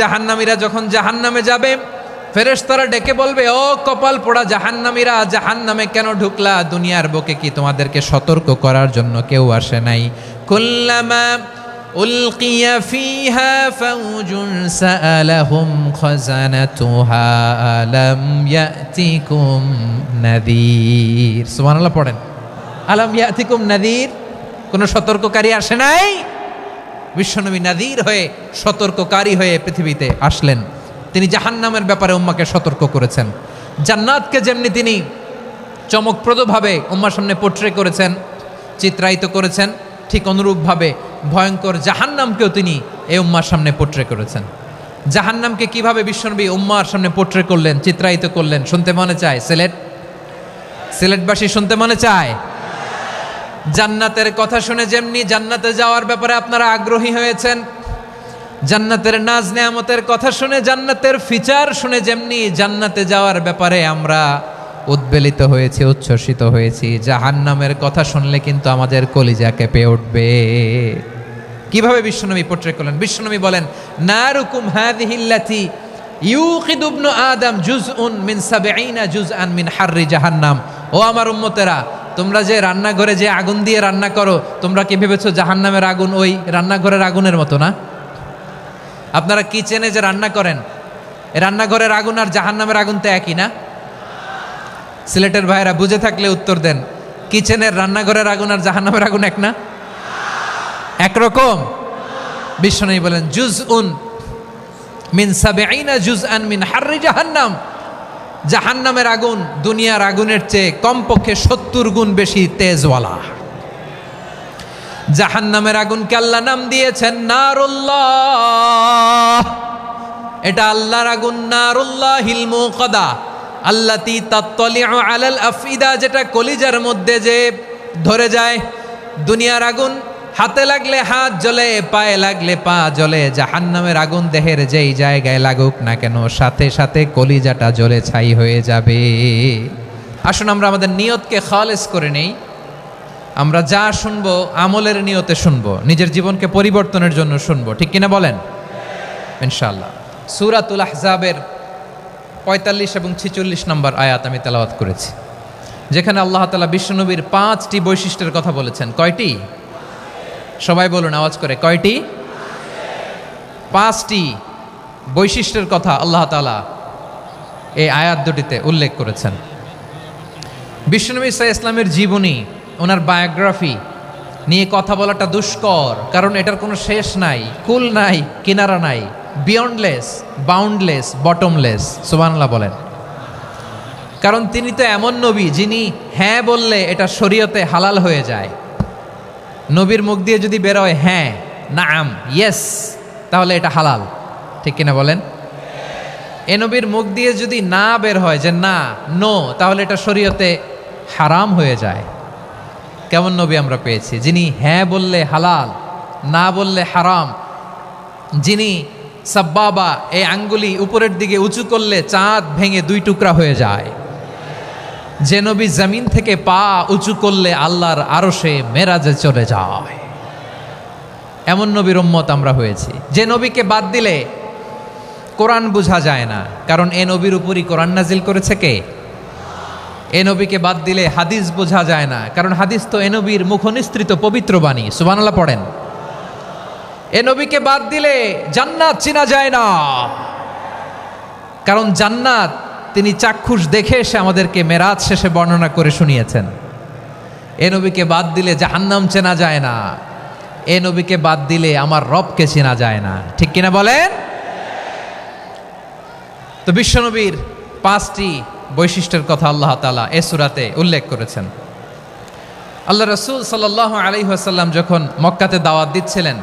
জাহান্নামীরা যখন জাহান্নামে যাবে, ফেরেশতারা ডেকে বলবে, ও কপাল পোড়া জাহান্নামীরা, জাহান্নামে কেন ঢুকলা? দুনিয়ার বুকে কি তোমাদেরকে সতর্ক করার জন্য কেউ আসে নাই? কুল্লামা উলকিয়া ফিহা ফাউজুন সাআলাহুম খাযানাতুহা আলাম ইয়াতিকুম নাযীর। সুবহানাল্লাহ পড়েন। আলাম ইয়াতিকুম নাযীর, কোন সতর্ককারী আসে নাই? বিশ্বনবী নাযীর হয়ে, সতর্ককারী হয়ে পৃথিবীতে আসলেন। তিনি জাহান্নামের ব্যাপারে উম্মাকে সতর্ক করেছেন। জান্নাতকে যেমনি তিনি চমকপ্রদভাবে উম্মার সামনে পোট্রে করেছেন, চিত্রায়িত করেছেন, ঠিক অনুরূপভাবে ভয়ঙ্কর জাহান্নামকেও তিনি এই উম্মার সামনে পোট্রে করেছেন। জাহান্নামকে কিভাবে বিশ্বনবী উম্মার সামনে পোট্রে করলেন, চিত্রায়িত করলেন, শুনতে মনে চায়? সিলেটবাসী শুনতে মনে চায়? জান্নাতের কথা শুনে যেমনি জান্নাতে যাওয়ার ব্যাপারে আপনারা আগ্রহী হয়েছেন, জান্নাতের নাজ নেয়ামতের কথা শুনে, জান্নাতের ফিচার শুনে যেমনি জান্নাতে যাওয়ার ব্যাপারে আমরা উদ্বেলিত হয়েছি, উচ্ছ্বসিত হয়েছি, জাহান্নামের কথা শুনলে কিন্তু আমাদের কলিজা কেঁপে উঠবে। কিভাবে বিশ্বনবী পোট্রে করলেন? বিশ্বনবী বলেন, নারুকুম হাযিহিল্লাতী ইউকিদু ইবনু আদম জুজউন মিন ৭০ জুজআন মিন হাররি জাহান্নাম। ও আমার উম্মতেরা, তোমরা যে রান্নাঘরে যে আগুন দিয়ে রান্না করো, তোমরা কি ভেবেছো জাহান্নামের আগুন ওই রান্নাঘরের আগুনের মতো না? আপনারা কিচেনে যে রান্না করেন, রান্নাঘরের আগুন আর জাহান্নামের আগুন তো একই না? সিলেটের ভাইরা বুঝে থাকলে উত্তর দেন, কিচেনের রান্নাঘরের আগুন আর জাহান্নামের আগুন এক না? একরকম? বিশ্বনবী বলেন, জুজউন মিন ৭০ জুজআন মিন হাররি জাহান্নাম। জাহান্নামের আগুন দুনিয়ার আগুনের চেয়ে কমপক্ষে ৭০ গুণ বেশি তেজওয়ালা। জাহান্নামের আগুনকে আল্লাহ নাম দিয়েছেন নারুল্লাহ। এটা আল্লাহর আগুন, নারুল্লাহিল মুকাদা আল্লাতী তাত্তালিউ আলাল আফইদা, যেটা কলিজার মধ্যে যে ধরে যায়। দুনিয়ার আগুন হাতে লাগলে হাত জ্বলে, পায়ে লাগলে পা জ্বলে। জাহান্নামের আগুন দেহের যেই জায়গায় লাগুক না কেন, সাথে সাথে কলিজাটা জ্বলে ছাই হয়ে যাবে। আসুন আমরা আমাদের নিয়তকে খালেস করে নেই। আমরা যা শুনবো আমলের নিয়তে শুনবো, নিজের জীবনকে পরিবর্তনের জন্য শুনবো, ঠিক কিনা বলেন? ইনশাআল্লাহ। সূরাতুল আহজাবের ৪৫ এবং ৪৬ নম্বর আয়াত আমি তেলাওয়াত করেছি, যেখানে আল্লাহ তাআলা বিশ্বনবীর ৫টি বৈশিষ্ট্যের কথা বলেছেন। কয়টি? সবাই বলুন আওয়াজ করে, কয়টি? ৫টি বৈশিষ্ট্যের কথা আল্লাহ তাআলা এই আয়াত দুটিতে উল্লেখ করেছেন। বিশ্বনবী সাল্লাল্লাহু আলাইহি ওয়াসাল্লামের জীবনী, ওনার বায়োগ্রাফি নিয়ে কথা বলাটা দুষ্কর, কারণ এটার কোনো শেষ নাই, কুল নাই, কিনারা নাই, বিয়ন্ডলেস, বাউন্ডলেস, বটমলেস। সুবহানাল্লাহ বলেন। কারণ তিনি তো এমন নবী যিনি হ্যাঁ বললে এটা শরীয়তে হালাল হয়ে যায়। নবীর মুখ দিয়ে যদি বেরোয় হ্যাঁ, নাম, ইয়েস, তাহলে এটা হালাল, ঠিক কিনা বলেন? এ নবীর মুখ দিয়ে যদি না বের হয় যে না, নো, তাহলে এটা শরীয়তে হারাম হয়ে যায়। কেমন নবী আমরা পেয়েছি, যিনি হ্যাঁ বললে হালাল, না বললে হারাম, যিনি সাব্বাবা, এই আঙ্গুলি উপরের দিকে উঁচু করলে চাঁদ ভেঙে ২ টুকরা হয়ে যায়, যে নবী জমিন থেকে পা উঁচু করলে আল্লাহর আরশে মেরাজে চলে যায়। এমন নবীর উম্মত আমরা হয়েছি। যে নবীকে বাদ দিলে কোরআন বোঝা যায় না, কারণ এ নবীর উপরই কোরআন নাজিল করেছে কে? এ নবীকে বাদ দিলে হাদিস বোঝা যায় না, কারণ হাদিস তো এ নবীর মুখনিসৃত পবিত্র বাণী। সুবহানাল্লাহ পড়েন। এ নবীকে বাদ দিলে জান্নাত চেনা যায় না, কারণ জান্নাত তিনি চাক্ষুষ দেখে এসে আমাদেরকে মেরাজ শেষে বর্ণনা করে শুনিয়েছেন। এ নবীকে বাদ দিলে জাহান্নাম চেনা যায় না, এ নবীকে বাদ দিলে আমার রবকে চেনা যায় না, ঠিক কিনা বলেন? তো বিশ্বনবীর ৫টি বৈশিষ্ট্যের কথা আল্লাহ তাআলা এ সূরাতে উল্লেখ করেছেন। আল্লাহ রাসূল সাল্লাল্লাহু আলাইহি ওয়াসাল্লাম যখন মক্কাতে দাওয়াত দিচ্ছিলেন,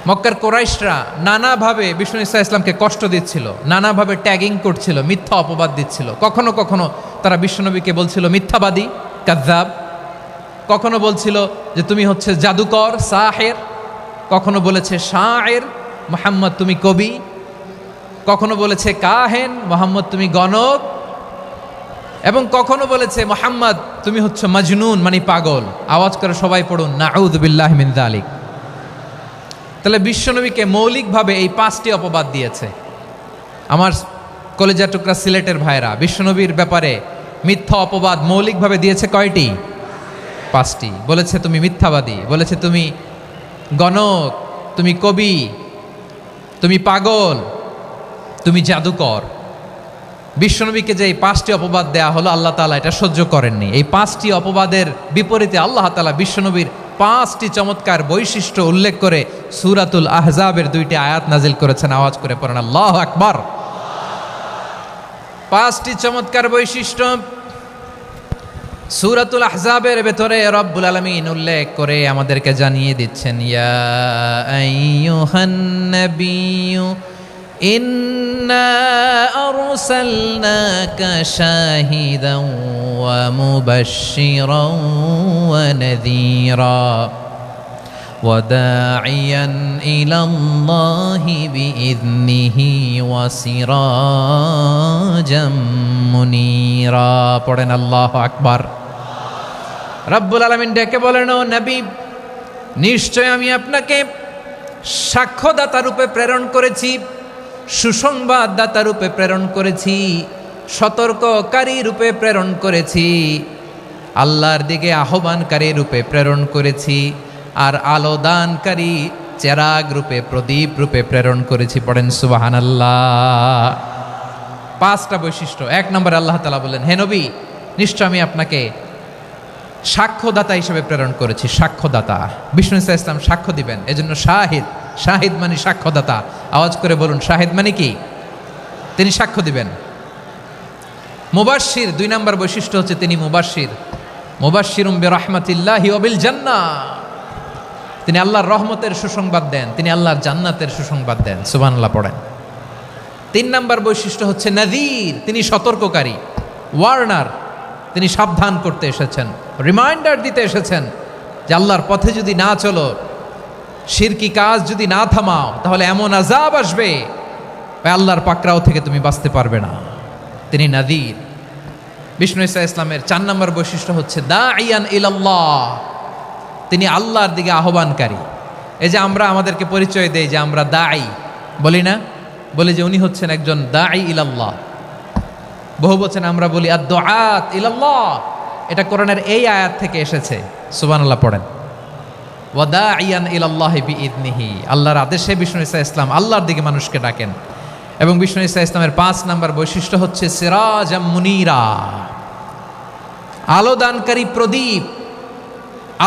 মক্কার কোরাইশরা নানাভাবে বিষ্ণু ইসা ইসলামকে কষ্ট দিচ্ছিল, নানাভাবে ট্যাগিং করছিল, মিথ্যা অপবাদ দিচ্ছিল। কখনো কখনো তারা বিশ্বনবীকে বলছিল মিথ্যাবাদী, কাযযাব। কখনো বলছিল যে তুমি হচ্ছে জাদুকর, সাহের। কখনো বলেছে শায়ের, মুহাম্মদ তুমি কবি। কখনো বলেছে কাহেন, মুহাম্মদ তুমি গণক। এবং কখনো বলেছে মুহাম্মদ তুমি হচ্ছে মাজনুন, মানে পাগল। আওয়াজ করে সবাই পড়ুন নাউযু বিল্লাহি মিন যালিক। তাহলে বিশ্বনবীকে মৌলিকভাবে এই 5টি অপবাদ দিয়েছে। আমার কলেজা টুকরা সিলেটের ভাইরা, বিশ্বনবীর ব্যাপারে মিথ্যা অপবাদ মৌলিকভাবে দিয়েছে কয়টি? 5টি। বলেছে তুমি মিথ্যাবাদী, বলেছে তুমি গণক, তুমি কবি, তুমি পাগল, তুমি জাদুকর। বিশ্বনবীকে যে এই 5টি অপবাদ দেয়া হলো, আল্লাহ তাআলা এটা সহ্য করেননি। এই 5টি অপবাদের বিপরীতে আল্লাহ তাআলা বিশ্বনবীর 5টি চমৎকার বৈশিষ্ট্য উল্লেখ করে সূরাতুল আহজাবের 2টি আয়াত নাজিল করেছেন। আওয়াজ করে পড়েন আল্লাহু আকবার। 5টি চমৎকার বৈশিষ্ট্য সূরাতুল আহজাবের ভেতরে রব্বুল আলামিন উল্লেখ করে আমাদেরকে জানিয়ে দিচ্ছেন, ইয়া আইয়ুহান নাবিয়্যু ইন্না আরসালনাকা শাহিদান ওয়া মুবাশশিরান ওয়া নাযীরা ওয়া দাঈয়ান ইলাল্লাহি বিইذনিহি ওয়া সিরাজাম মুনীরা। পড়েন আল্লাহু আকবার। রব্বুল আলামিন ডেকে বলেন, ও নবী, নিশ্চয় আমি আপনাকে সাক্ষ্যদাতা রূপে প্রেরণ করেছি, সুসংবাদদাতা রূপে প্রেরণ করেছি, সতর্ককারী রূপে প্রেরণ করেছি, আল্লাহর দিকে আহ্বানকারী রূপে প্রেরণ করেছি, আর আলোদানকারী চেরাগ রূপে, প্রদীপ রূপে প্রেরণ করেছি। পড়েন সুবহানাল্লাহ। 5টা বৈশিষ্ট্য। 1 নম্বরে আল্লাহ তাআলা বললেন, হে নবী, নিশ্চয় আমি আপনাকে সাক্ষ্যদাতা হিসেবে প্রেরণ করেছি। সাক্ষ্যদাতা, বিষ্ণু ইসা ইসলাম সাক্ষ্য দিবেন, এজন্য শাহিদ। শাহিদ মানে সাক্ষ্যদাতা। আওয়াজ করে বলুন, শাহিদ মানে কি? তিনি সাক্ষ্য দিবেন। মুবাশশির, 2 নম্বর বৈশিষ্ট্য হচ্ছে তিনি মুবাশশির। মুবাশশিরুম বিরাহমাতিল্লাহি ওয়া বিল জান্নাহ, তিনি আল্লাহর রহমতের সুসংবাদ দেন, তিনি আল্লাহর জান্নাতের সুসংবাদ দেন। সুবহানাল্লাহ পড়েন। 3 নম্বর বৈশিষ্ট্য হচ্ছে নাযীর, তিনি সতর্ককারী, ওয়ার্নার, তিনি সাবধান করতে এসেছেন, রিমাইন্ডার দিতে এসেছেন যে আল্লাহর পথে যদি না চলো, শিরকি কাজ যদি না থামাও, তাহলে এমন আযাব আসবে আল্লাহর পাকড়াও থেকে তুমি বাঁচতে পারবে না। তিনি নাযীর। বিষ্ণু ইসা ইসলামের 4 নম্বর বৈশিষ্ট্য হচ্ছে দাঈয়ান ইলাল্লাহ, তিনি আল্লাহর দিকে আহ্বানকারী। এই যে আমরা আমাদেরকে পরিচয় দেই যে আমরা দাঈ, বলি না? বলি যে উনি হচ্ছেন একজন দাঈ ইলাল্লাহ। বহু বচন আমরা বলি আদ-দুআত ইলাল্লাহ। এটা কোরআনের এই আয়াত থেকে এসেছে। সুবহানাল্লাহ পড়েন। ওয়া দাঈয়ান ইলাল্লাহি বিইذনিহি, আল্লাহর আদেশে বিষ্ণু ইসা ইসলাম আল্লাহর দিকে মানুষকে ডাকেন। এবং বিষ্ণু ইসা ইসলামের 5 নম্বর বৈশিষ্ট্য হচ্ছে সিরাজাম মুনীরা, আলোদানকারী প্রদীপ,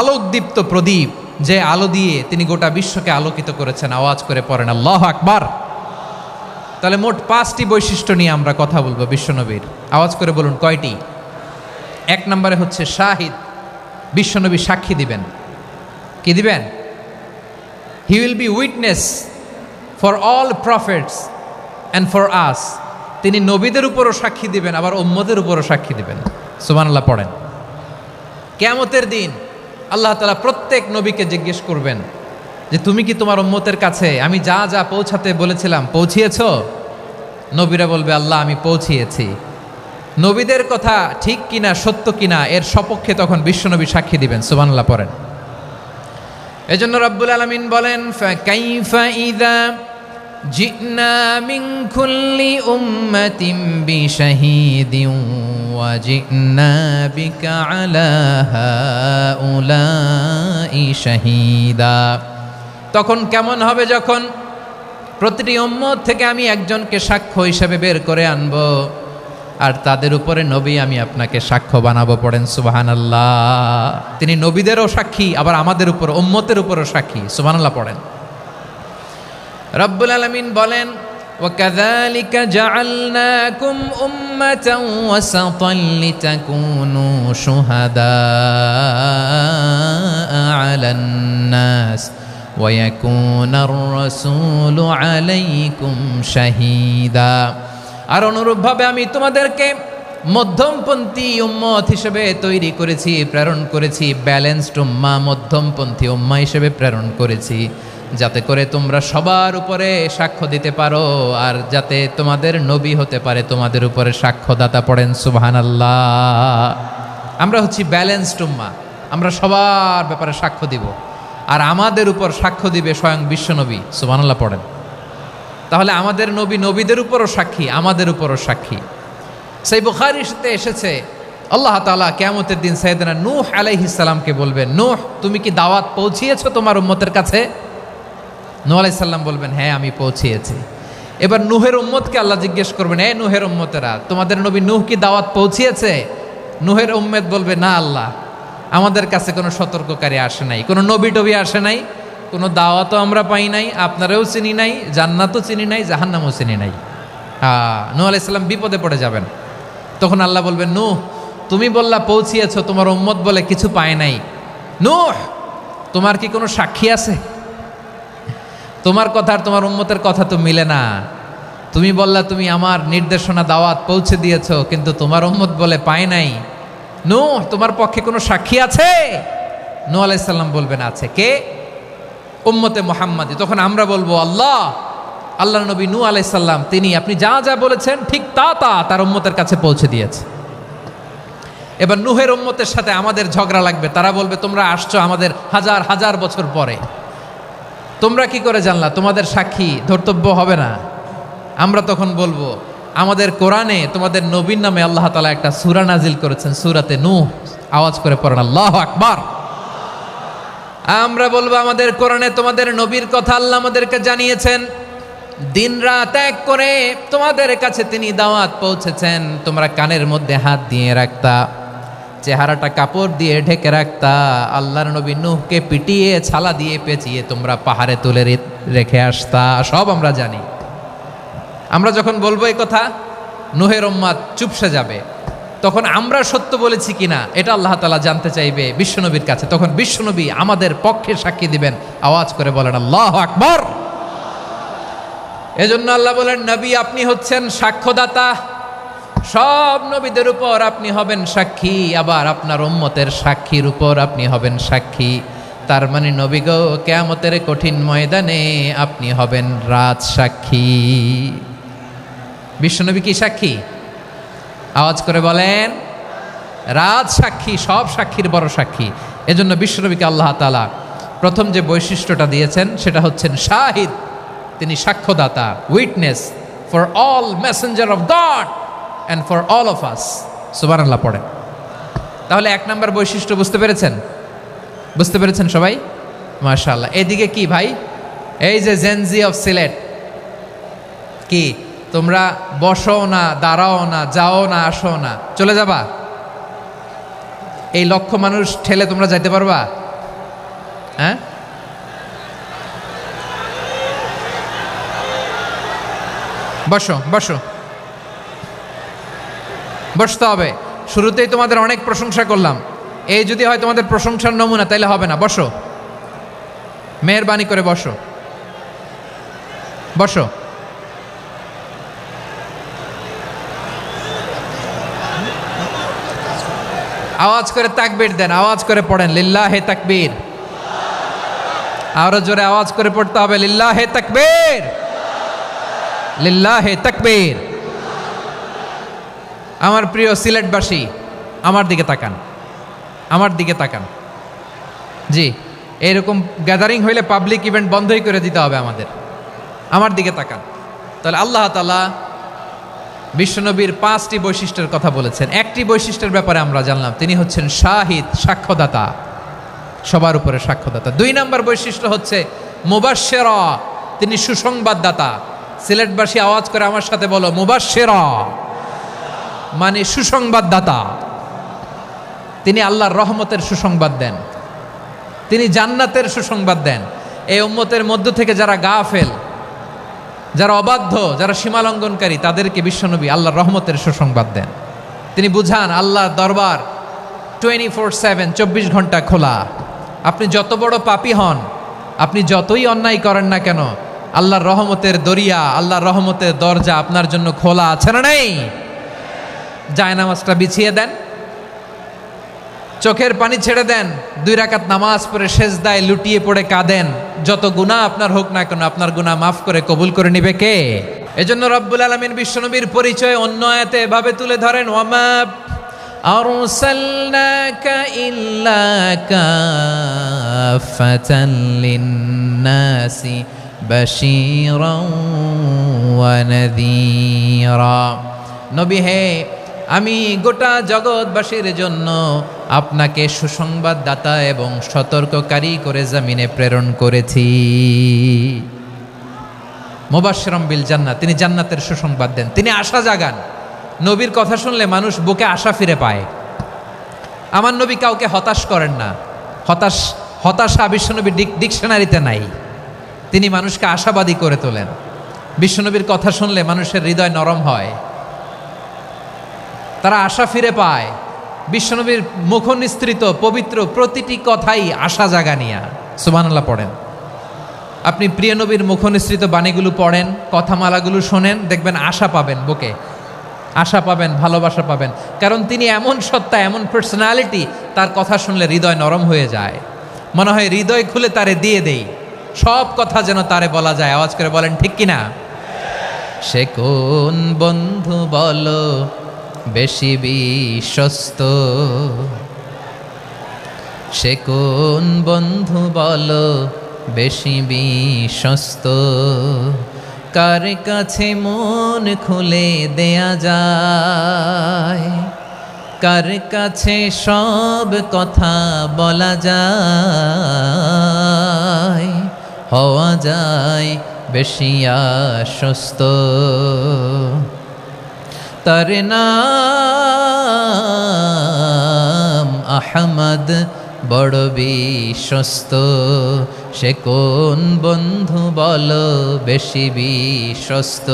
আলোকদীপ্ত প্রদীপ, যে আলো দিয়ে তিনি গোটা বিশ্বকে আলোকিত করেছেন। আওয়াজ করে পড়েন আল্লাহু আকবার। তাহলে মোট 5টি বৈশিষ্ট্য নিয়ে আমরা কথা বলবো বিশ্বনবীর। আওয়াজ করে বলুন কয়টি? 1 নম্বরে হচ্ছে শাহিদ, বিশ্বনবী সাক্ষী দিবেন। কি দিবেন? He will be witness for all prophets and for us. তিনি নবীদের উপরও সাক্ষী দিবেন, আবার উম্মতের উপরও সাক্ষী দিবেন। সুবহানাল্লাহ পড়েন। কিয়ামতের দিন আল্লাহ তাআলা প্রত্যেক নবীকে জিজ্ঞেস করবেন যে তুমি কি তোমার উম্মতের কাছে আমি যা যা পৌঁছাতে বলেছিলাম পৌঁছিয়েছো? নবীরা বলবে আল্লাহ আমি পৌঁছিয়েছি। নবীদের কথা ঠিক কিনা, সত্য কিনা, এর সপক্ষে তখন বিশ্বনবী সাক্ষী দিবেন। সুবহানাল্লাহ পড়েন। এজন্য রব্বুল আলামিন বলেন, ফাকাইফা ইযা জি'না মিন কুল্লি উম্মাতিন বিশাহীদিন ওয়া জি'না বিকা আলা হাউলাই শাহীদা। তখন কেমন হবে যখন প্রতিটি উম্মত থেকে আমি একজনকে সাক্ষ্য হিসেবে বের করে আনব, আর তাদের উপরে নবী আমি আপনাকে সাক্ষ্য বানাবো। পড়েন সুবহানাল্লাহ। তিনি নবীদেরও সাক্ষী, আবার আমাদের উপর উম্মতের উপরও সাক্ষী। সুবহানাল্লাহ পড়েন। রব্বুল আলামিন বলেন, ওয়াকাযালিকা জাআলনাকুম উম্মাতান ওয়াসাতান লিতাকুনু শুহাদা আলান নাস ওয়া ইয়াকুনার রাসূলু আলাইকুম শাহীদা। আর অনুরূপভাবে আমি তোমাদেরকে মধ্যমপন্থী উম্মত হিসেবে তৈরি করেছি, প্রেরণ করেছি। ব্যালেন্সড উম্মাহ, মধ্যমপন্থী উম্মাহ হিসেবে প্রেরণ করেছি, যাতে করে তোমরা সবার উপরে সাক্ষ্য দিতে পারো, আর যাতে তোমাদের নবী হতে পারে তোমাদের উপরে সাক্ষ্যদাতা। পড়েন সুবহানাল্লাহ। আমরা হচ্ছি ব্যালেন্সড উম্মাহ, আমরা সবার ব্যাপারে সাক্ষ্য দিব। আর আমাদের উপর সাক্ষ্য দিবে স্বয়ং বিশ্বনবী। সুবহানাল্লাহ পড়েন। তাহলে আমাদের নবী নবীদের উপরও সাক্ষী, আমাদের উপরও সাক্ষী। সেই বুখারীতে এসেছে আল্লাহ তাআলা কিয়ামতের দিন সাইয়েদনা নূহ আলাইহিস সালামকে বলবেন, নূহ তুমি কি দাওয়াত পৌঁছিয়েছো তোমার উম্মতের কাছে? নূহ আলাইহিস সালাম বলবেন, হ্যাঁ আমি পৌঁছিয়েছি। এবার নূহের উম্মতকে আল্লাহ জিজ্ঞেস করবেন, এ নূহের উম্মতেরা, তোমাদের নবী নূহ কি দাওয়াত পৌঁছিয়েছে? নূহের উম্মত বলবে, না আল্লাহ, আমাদের কাছে কোনো সতর্ককারী আসে নাই, কোনো নবী টবি আসে নাই, কোনো দাওয়াতও আমরা পাই নাই, আপনারাও চিনি নাই, জান্নাতও চিনি নাই, জাহান্নামও চিনি নাই। নূহ আলাইহিস সালাম বিপদে পড়ে যাবেন। তখন আল্লাহ বলবেন, নূহ তুমি বললা পৌঁছিয়েছো, তোমার উম্মত বলে কিছু পায় নাই। নূহ তোমার কি কোনো সাক্ষী আছে? তোমার কথা আর তোমার উম্মতের কথা তো মিলে না। তুমি বললা তুমি আমার নির্দেশনা দাওয়াত পৌঁছে দিয়েছো, কিন্তু তোমার উম্মত বলে পায় নাই। নূহ তোমার পক্ষে কোনো সাক্ষী আছে? নূহ আলাইহিস সালাম বলবেন, আছে। কে? উম্মতে মুহাম্মাদি। তখন আমরা বলবো, আল্লাহ, আল্লাহর নবী নূহ আলাইহিস সালাম তিনি আপনি যা যা বলেছেন ঠিক তা তার উম্মতের কাছে পৌঁছে দিয়েছে। এবার নূহের উম্মতের সাথে আমাদের ঝগড়া লাগবে। তারা বলবে, তোমরা আসছো আমাদের হাজার হাজার বছর পরে, তোমরা কি করে জানলা? তোমাদের সাক্ষী ধর্তব্য হবে না। আমরা তখন বলবো, আমাদের কোরআনে তোমাদের নবীর নামে আল্লাহ তাআলা একটা সূরা নাজিল করেছেন, সূরাতে নূহ। আওয়াজ করে পড়েন আল্লাহু আকবার। আমরা বলবো, আমাদের কোরআনে তোমাদের নবীর কথা আল্লাহ আমাদেরকে জানিয়েছেন, দিন রাত এক করে তোমাদের কাছে তিনি দাওয়াত পৌঁছেছেন। তোমরা কানের মধ্যে হাত দিয়ে রাখতা, চেহারাটা কাপড় দিয়ে ঢেকে রাখতা, আল্লাহর নবী নূহকে পিটিয়ে ছালা দিয়ে পেঁচিয়ে তোমরা পাহাড়ে তুলে রেখে আসতা, সব আমরা জানি। আমরা যখন বলবো এই কথা, নূহের উম্মত চুপসে যাবে। তখন আমরা সত্য বলেছি কিনা এটা আল্লাহ তাআলা জানতে চাইবে বিশ্বনবীর কাছে। তখন বিশ্বনবী আমাদের পক্ষে সাক্ষী দিবেন। আওয়াজ করে বলেন আল্লাহু আকবার। এজন্য আল্লাহ বলেন, নবী আপনি হচ্ছেন সাক্ষ্যদাতা, সব নবীদের উপর আপনি হবেন সাক্ষী, আবার আপনার উম্মতের সাক্ষীর উপর আপনি হবেন সাক্ষী। তার মানে নবী গো, কিয়ামতের কঠিন ময়দানে আপনি হবেন রাজ সাক্ষী। বিশ্বনবী কি সাক্ষী? আওয়াজ করে বলেন, রাজ সাক্ষী, সব সাক্ষীর বড় সাক্ষী। এজন্য বিশ্বনবীকে আল্লাহ তাআলা প্রথম যে বৈশিষ্ট্যটা দিয়েছেন সেটা হচ্ছেন শাহিদ। তিনি সাক্ষ্যদাতা, witness for all messenger of God and for all of us. সুবহানাল্লাহ পড়েন। তাহলে এক নাম্বার বৈশিষ্ট্য বুঝতে পেরেছেন? বুঝতে পেরেছেন সবাই? মাশাআল্লাহ। এদিকে কি ভাই, এই যে জেনজি অফ সিলেট, কি তোমরা বসো না, দাঁড়াও না, যাও না, আসো না, চলে যাবা? এই লক্ষ মানুষ ঠেলে তোমরা যাইতে পারবা? হ্যাঁ, বসো বসো, বসতে হবে। শুরুতেই তোমাদের অনেক প্রশংসা করলাম, এই যদি হয় তোমাদের প্রশংসার নমুনা, তাইলে হবে না। বসো, মেহেরবানি করে বসো, বসো। আওয়াজ করে তাকবীর দেন, আওয়াজ করে পড়েন লিল্লাহে তাকবীর। আরো জোরে আওয়াজ করে পড়তে হবে, লিল্লাহে তাকবীর, লিল্লাহে তাকবীর। আমার প্রিয় সিলেটবাসী, আমার দিকে তাকান, আমার দিকে তাকান। জি, এইরকম গ্যাদারিং হইলে পাবলিক ইভেন্ট বন্ধই করে দিতে হবে আমাদের। আমার দিকে তাকান। তাহলে আল্লাহ তাআলা বিশ্বনবীর 5টি বৈশিষ্ট্যের কথা বলেছেন। একটি বৈশিষ্ট্যের ব্যাপারে আমরা জানলাম, তিনি হচ্ছেন শাহিদ, সাক্ষ্যদাতা, সবার উপরে সাক্ষ্যদাতা। 2 নম্বর বৈশিষ্ট্য হচ্ছে মুবাশশিরা, তিনি সুসংবাদদাতা। সিলেটবাসী আওয়াজ করে আমার সাথে বলো, মুবাশশিরা মানে সুসংবাদদাতা। তিনি আল্লাহর রহমতের সুসংবাদ দেন, তিনি জান্নাতের সুসংবাদ দেন। এই উম্মতের মধ্য থেকে যারা গাফেল, যারা অবাধ্য, যারা সীমালঙ্ঘনকারী, তাদেরকে বিশ্বনবী আল্লাহর রহমতের সুসংবাদ দেন। তিনি বুঝান আল্লাহর দরবার 24/7, 24 ঘন্টা খোলা। আপনি যত বড় পাপী হন, আপনি যতই অন্যায় করেন না কেন, আল্লাহর রহমতের দরিয়া, আল্লাহর রহমতের দরজা আপনার জন্য খোলা আছে না নেই? জায়নামাজটা বিছিয়ে দেন, চোখের পানি ছেড়ে দেন, 2 রাকাত নামাজ পড়ে সেজদায় লুটিয়ে পড়ে কাঁদেন। যত গুনাহ আপনার হোক না কেন, আপনার গুনাহ মাফ করে কবুল করে নিবে কে? এজন্য রব্বুল আলামিন বিশ্বনবীর পরিচয় অন্য আয়াতে এভাবে তুলে ধরেন, আরসালনাকা ইল্লা কাফাতান লিন্নাসি বাশীরাও ওয়া নাযীরা। নবী হে, আমি গোটা জগৎবাসীর জন্য আপনাকে সুসংবাদদাতা এবং সতর্ককারী করে জমিনে প্রেরণ করেছি। মুবাশশিরাম বিল জান্নাত, তিনি জান্নাতের সুসংবাদ দেন, তিনি আশা জাগান। নবীর কথা শুনলে মানুষ বুকে আশা ফিরে পায়। আমার নবী কাউকে হতাশ করেন না। হতাশা বিশ্বনবীর ডিকশনারিতে নাই। তিনি মানুষকে আশাবাদী করে তোলেন। বিশ্বনবীর কথা শুনলে মানুষের হৃদয় নরম হয়, তারা আশা ফিরে পায়। বিশ্বনবীর মুখনিসৃত পবিত্র প্রতিটি কথাই আশা জাগানিয়া। সুবহানাল্লাহ পড়েন। আপনি প্রিয় নবীর মুখনিসৃত বাণীগুলো পড়েন, কথামালাগুলো শোনেন, দেখবেন আশা পাবেন, বুকে আশা পাবেন, ভালোবাসা পাবেন। কারণ তিনি এমন সত্তা, এমন পার্সোনালিটি, তার কথা শুনলে হৃদয় নরম হয়ে যায়। মনে হয় হৃদয় খুলে তারে দিয়ে দেই, সব কথা যেন তারে বলা যায়। আওয়াজ করে বলেন ঠিক কিনা? সে কোন বন্ধু বলো বেশি বিশ্বস্ত, সে কোন বন্ধু বলো বেশি বিশ্বস্ত, কার কাছে মন খুলে দেয়া যায়, কার কাছে সব কথা বলা যায়, হওয়া যায় বেশি আশ্বস্ত। তার নাম আহমদ, বড় বিশ্বস্ত। সে কোন বন্ধু বলো বেশি বিশ্বস্ত,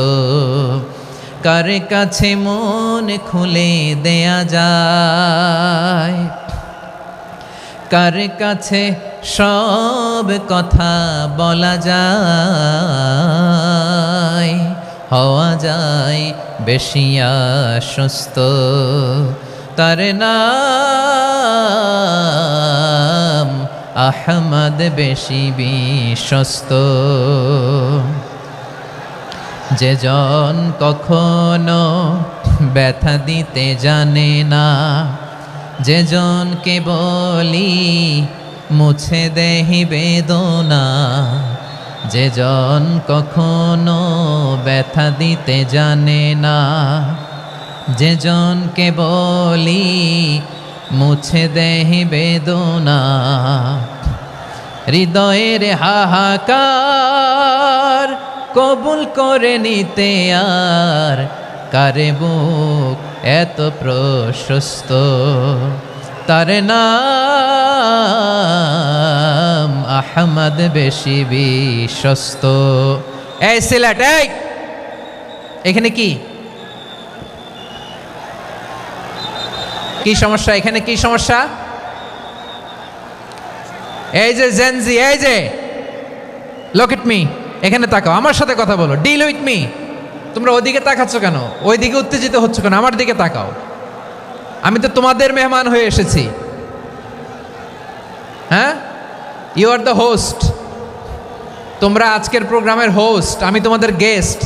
কার কাছে মন খুলে দেয়া যায়, কার কাছে সব কথা বলা যায়, হওয়া যায় বেশি আশ্বস্ত। তার নাম আহমদ, বেশি বিশ্বস্ত। যে জন কখনো ব্যথা দিতে জানে না, যে জনকে বলি মুছে দেহি বেদনা, যে জন কখনো ব্যথা দিতে জানে না, যে জনকে বলি মুছে দেহি বেদনা, হৃদয়ের হাহাকার কবুল করে নিতে আর কারে বুক এত প্রশস্ত। তার নাম আহমদ, বেশি বিশ্বস্ত। এই সিলেট, এই এখানে কি কি সমস্যা? এখানে কি সমস্যা? এই যে জেনজি, এই যে লুক এট মি, এখানে তাকাও, আমার সাথে কথা বলো, ডিল উইথ মি। তোমরা ওইদিকে তাকাচ্ছ কেন? ওইদিকে উত্তেজিত হচ্ছ কেন? আমার দিকে তাকাও। আমি তো তোমাদের মেহমান হয়ে এসেছি। হ্যাঁ, ইউ আর দ্য হোস্ট। তোমরা আজকের প্রোগ্রামের হোস্ট, আমি তোমাদের গেস্ট।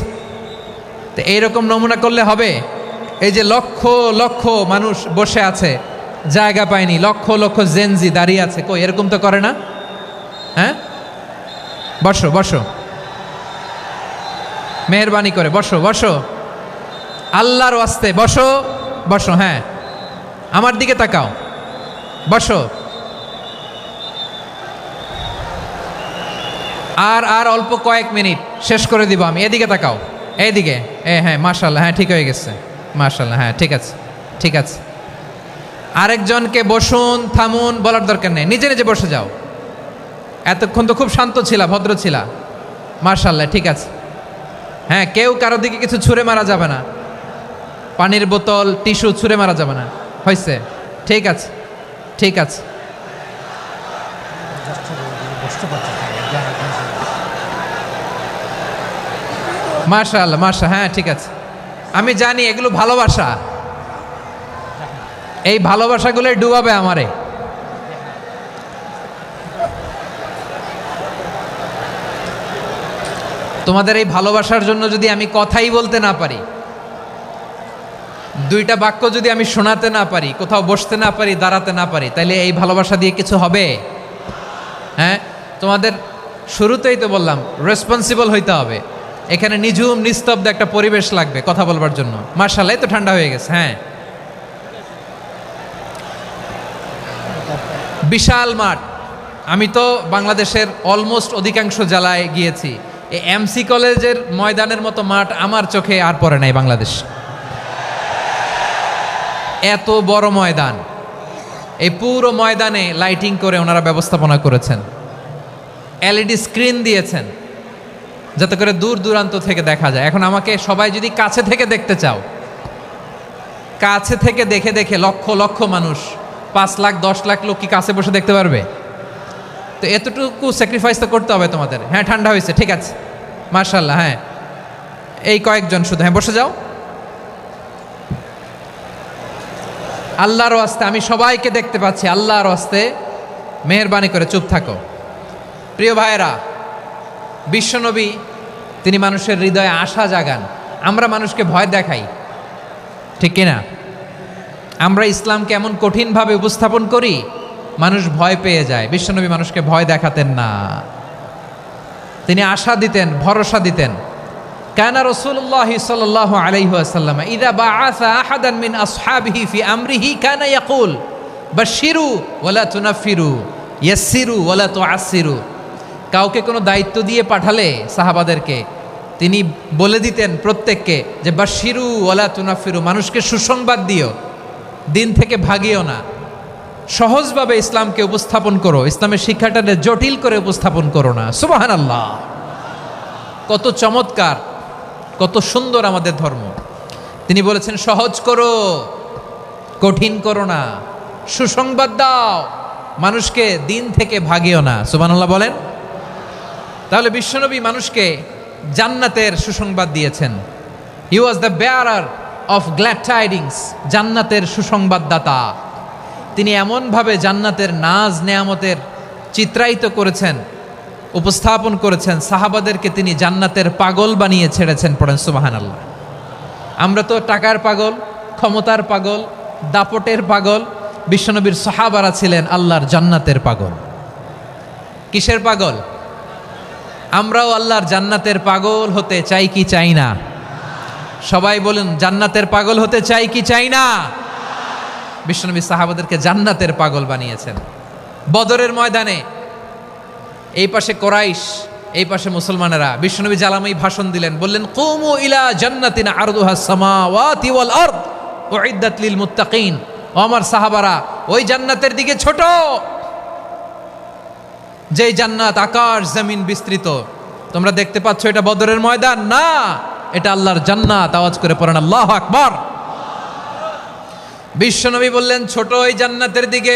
তো এইরকম নমুনা করলে হবে? এই যে লক্ষ লক্ষ মানুষ বসে আছে, জায়গা পায়নি, লক্ষ লক্ষ জেনজি দাঁড়িয়ে আছে, কই এরকম তো করে না? হ্যাঁ, বসো বসো, মেহরবানি করে বসো বসো, আল্লাহর ওয়াস্তে বসো বসো। হ্যাঁ, আমার দিকে তাকাও, বসো। আর অল্প কয়েক মিনিট, শেষ করে দিব আমি। এদিকে তাকাও, এইদিকে। হ্যাঁ, মাশাআল্লাহ, হ্যাঁ ঠিক হয়ে গেছে, মাশাআল্লাহ, হ্যাঁ ঠিক আছে, ঠিক আছে। আরেকজনকে বসুন, থামুন বলার দরকার নেই, নিজে নিজে বসে যাও। এতক্ষণ তো খুব শান্ত ছিলা, ভদ্র ছিলা, মাশাআল্লাহ, ঠিক আছে। হ্যাঁ, কেউ কারো দিকে কিছু ছুঁড়ে মারা যাবে না, পানির বোতল, টিস্যু ছুঁড়ে মারা যাবে না, হয়েছে? ঠিক আছে, ঠিক আছে। মাশাআল্লাহ, মাশাআল্লাহ, হ্যাঁ ঠিক আছে। আমি জানি এগুলো ভালোবাসা, এই ভালোবাসাগুলোই ডুবাবে আমারে। তোমাদের এই ভালোবাসার জন্য যদি আমি কথাই বলতে না পারি, দুইটা বাক্য যদি আমি শোনাতে না পারি, কোথাও বসতে না পারি, দাঁড়াতে না পারি, তাইলে এই ভালোবাসা দিয়ে কিছু হবে? হ্যাঁ, তোমাদের শুরুতেই তো বললাম রেসপন্সিবল হইতে হবে। এখানে নিঝুম নিস্তব্ধ একটা পরিবেশ লাগবে কথা বলবার জন্য। মার্শাল্লাহ, তো ঠান্ডা হয়ে গেছে। হ্যাঁ, বিশাল মাঠ। আমি তো বাংলাদেশের অলমোস্ট অধিকাংশ জেলায় গিয়েছি, এই এমসি কলেজের ময়দানের মতো মাঠ আমার চোখে আর পড়ে নাই বাংলাদেশ। এত বড় ময়দান, এই পুরো ময়দানে লাইটিং করে ওনারা ব্যবস্থাপনা করেছেন, এলইডি স্ক্রিন দিয়েছেন যাতে করে দূর দূরান্ত থেকে দেখা যায়। এখন আমাকে সবাই যদি কাছে থেকে দেখতে চাও, কাছে থেকে দেখে দেখে লক্ষ লক্ষ মানুষ, 5 লাখ 10 লাখ লোক কি কাছে বসে দেখতে পারবে? তো এতটুকু স্যাক্রিফাইস তো করতে হবে তোমাদের। হ্যাঁ, ঠান্ডা হয়েছে, ঠিক আছে, মার্শাল্লাহ। হ্যাঁ, এই কয়েকজন শুধু, হ্যাঁ বসে যাও। আল্লাহর ওয়াস্তে আমি সবাইকে দেখতে পাচ্ছি, আল্লাহর ওয়াস্তে মেহেরবানি করে চুপ থাকো। প্রিয় ভাইয়েরা, বিশ্বনবী তিনি মানুষের হৃদয়ে আশা জাগান। আমরা মানুষকে ভয় দেখাই, ঠিক কিনা? আমরা ইসলামকে এমন কঠিনভাবে উপস্থাপন করি, মানুষ ভয় পেয়ে যায়। বিশ্বনবী মানুষকে ভয় দেখাতেন না, তিনি আশা দিতেন, ভরসা দিতেন। কানা রাসূলুল্লাহ সাল্লাল্লাহু আলাইহি ওয়াসাল্লাম ইযা বাআসা আহাদান মিন আসহাবিহি ফি আমরিহি কানা ইয়াকুল বাশশিরু ওয়ালা তুনাফিরু ইয়াসসিরু ওয়ালা তুআসসিরু। কাউকে কোনো দায়িত্ব দিয়ে পাঠালে সাহাবাদেরকে তিনি বলে দিতেন প্রত্যেককে যে বাশশিরু ওয়ালা তুনাফিরু, মানুষকে সুসংবাদ দিও, দিন থেকে ভাগিও না, সহজভাবে ইসলামকে উপস্থাপন করো, ইসলামের শিক্ষাটাকে জটিল করে উপস্থাপন করো না। সুবহানাল্লাহ, কত চমৎকার, কত সুন্দর আমাদের ধর্ম। তিনি বলেছেন সহজ করো, কঠিন করো না, সুসংবাদ দাও, মানুষকে দিন থেকে ভাগিও না। সুবহানাল্লাহ বলেন। তাহলে বিশ্বনবী মানুষকে জান্নাতের সুসংবাদ দিয়েছেন। He was the bearer of glad tidings, জান্নাতের সুসংবাদদাতা। তিনি এমনভাবে জান্নাতের নাজ নেয়ামতের চিত্রায়িত করেছেন, উপস্থাপন করেছেন, সাহাবাদেরকে তিনি জান্নাতের পাগল বানিয়ে ছেড়েছেন। পড়েন সুবহানাল্লাহ। আমরা তো টাকার পাগল, ক্ষমতার পাগল, দাপটের পাগল। বিশ্বনবীর সাহাবারা ছিলেন আল্লাহর জান্নাতের পাগল। কিসের পাগল? আমরাও আল্লাহর জান্নাতের পাগল হতে চাই কি চাই না? সবাই বলুন, জান্নাতের পাগল হতে চাই কি চাই না? বিশ্বনবী সাহাবাদেরকে জান্নাতের পাগল বানিয়েছেন। বদরের ময়দানে এই পাশে কোরাইশ, এই পাশে মুসলমানেরা। বিশ্বনবী জালামাই ভাষণ দিলেন, বললেন কুমু ইলা জান্নাতিন আরদুহাস সামাওয়াতি ওয়াল আরদ উইদ্দাত লিল মুত্তাকিন। ও আমার সাহাবারা, ওই জান্নাতের দিকে ছোট, যেই জান্নাত আকাশ জমিন বিস্তৃত। তোমরা দেখতে পাচ্ছ এটা বদরের ময়দান না, এটা আল্লাহর জান্নাত। আওয়াজ করে পড়েন আল্লাহু আকবার। বিশ্বনবী বললেন ছোট ওই জান্নাতের দিকে,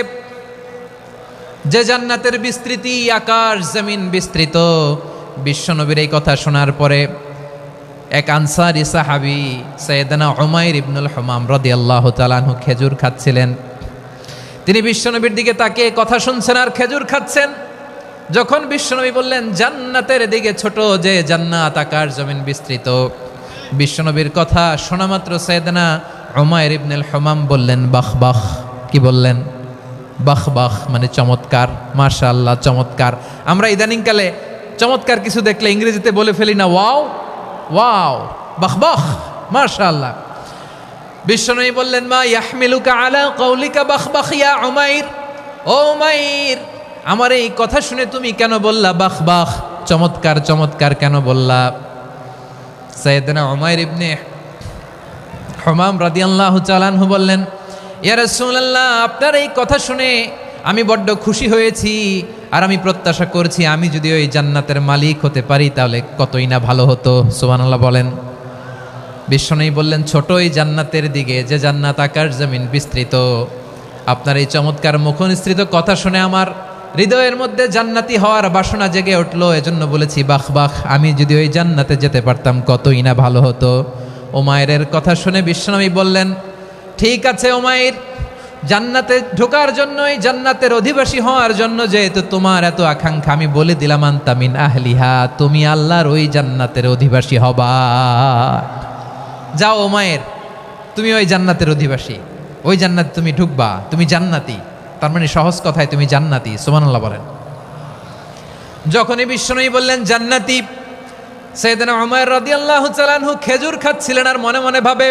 যে জান্নাতের বিস্তৃতি আকাশ জমিন বিস্তৃত। বিশ্বনবীর এই কথা শোনার পরে এক আনসারী সাহাবী সাইয়েদনা উমাইর ইবনুল হুমাম রাদিয়াল্লাহু তাআলা আনহু খেজুর খাচ্ছিলেন। তিনি বিশ্বনবীর দিকে তাকিয়ে কথা শুনছেন আর খেজুর খাচ্ছেন। যখন বিশ্বনবী বললেন জান্নাতের দিকে ছোট, যে জান্নাত আকাশ জমিন বিস্তৃত, বিশ্বনবীর কথা শোনা মাত্র সাইয়েদনা উমাইর ইবনুল হুমাম বললেন বাহ বাহ। কি বললেন? বাহ বাহ, মানে চমৎকার, মাশাআল্লাহ চমৎকার। আমরা ইদানিংকালে চমৎকার কিছু দেখলে ইংরেজিতে বলে ফেলি না ওয়াও ওয়াও, বাহ বাহ, মাশাআল্লাহ। বিশ্বনবী বললেন মা ইয়াহমিলুকা আলা কওলিকা বাহ বাহ ইয়া উমাইর। ও উমাইর, আমার এই কথা শুনে তুমি কেন বললা বাহ বাহ, চমৎকার চমৎকার কেন বললা? সাইয়েদনা উমাইর ইবনে হুমাম রাদিয়াল্লাহু তাআলা আনহু বললেন ইয়া রাসূলুল্লাহ, আপনার এই কথা শুনে আমি বড্ড খুশি হয়েছি, আর আমি প্রত্যাশা করছি আমি যদি ওই জান্নাতের মালিক হতে পারি তাহলে কতই না ভালো হতো। সুবহানাল্লাহ বলেন। বিশ্বনবী বললেন ছোট ওই জান্নাতের দিকে, যে জান্নাত আকাশ জমিন বিস্তৃত। আপনার এই চমৎকার মুখনিসৃত কথা শুনে আমার হৃদয়ের মধ্যে জান্নাতি হওয়ার বাসনা জেগে উঠলো, এজন্য বলেছি বাহ বাহ, আমি যদি ওই জান্নাতে যেতে পারতাম কতই না ভালো হতো। উমাইরের কথা শুনে বিশ্বনবী বললেন ঠিক আছে উমাইর, জান্নাতে ঢোকার জন্য, এই জান্নাতের অধিবাসী হওয়ার জন্য যেহেতু তোমার এত আকাঙ্ক্ষা, আমি বলে দিলাম আনতা মিন আহলিহা, তুমি আল্লাহর ওই জান্নাতের অধিবাসী হবা। যাও উমাইর, তুমি ওই জান্নাতের অধিবাসী, ওই জান্নাতে তুমি ঢুকবা, তুমি জান্নাতি। তার মানে সহজ কথায় তুমি জান্নাতি। সুবহানাল্লাহ বলেন। যখনই বিশ্বনবী বললেন জান্নাতি, সাইয়েদনা উমর রাদিয়াল্লাহু তাআলা আনহু খেজুর খাচ্ছিলেন আর মনে মনে ভাবে,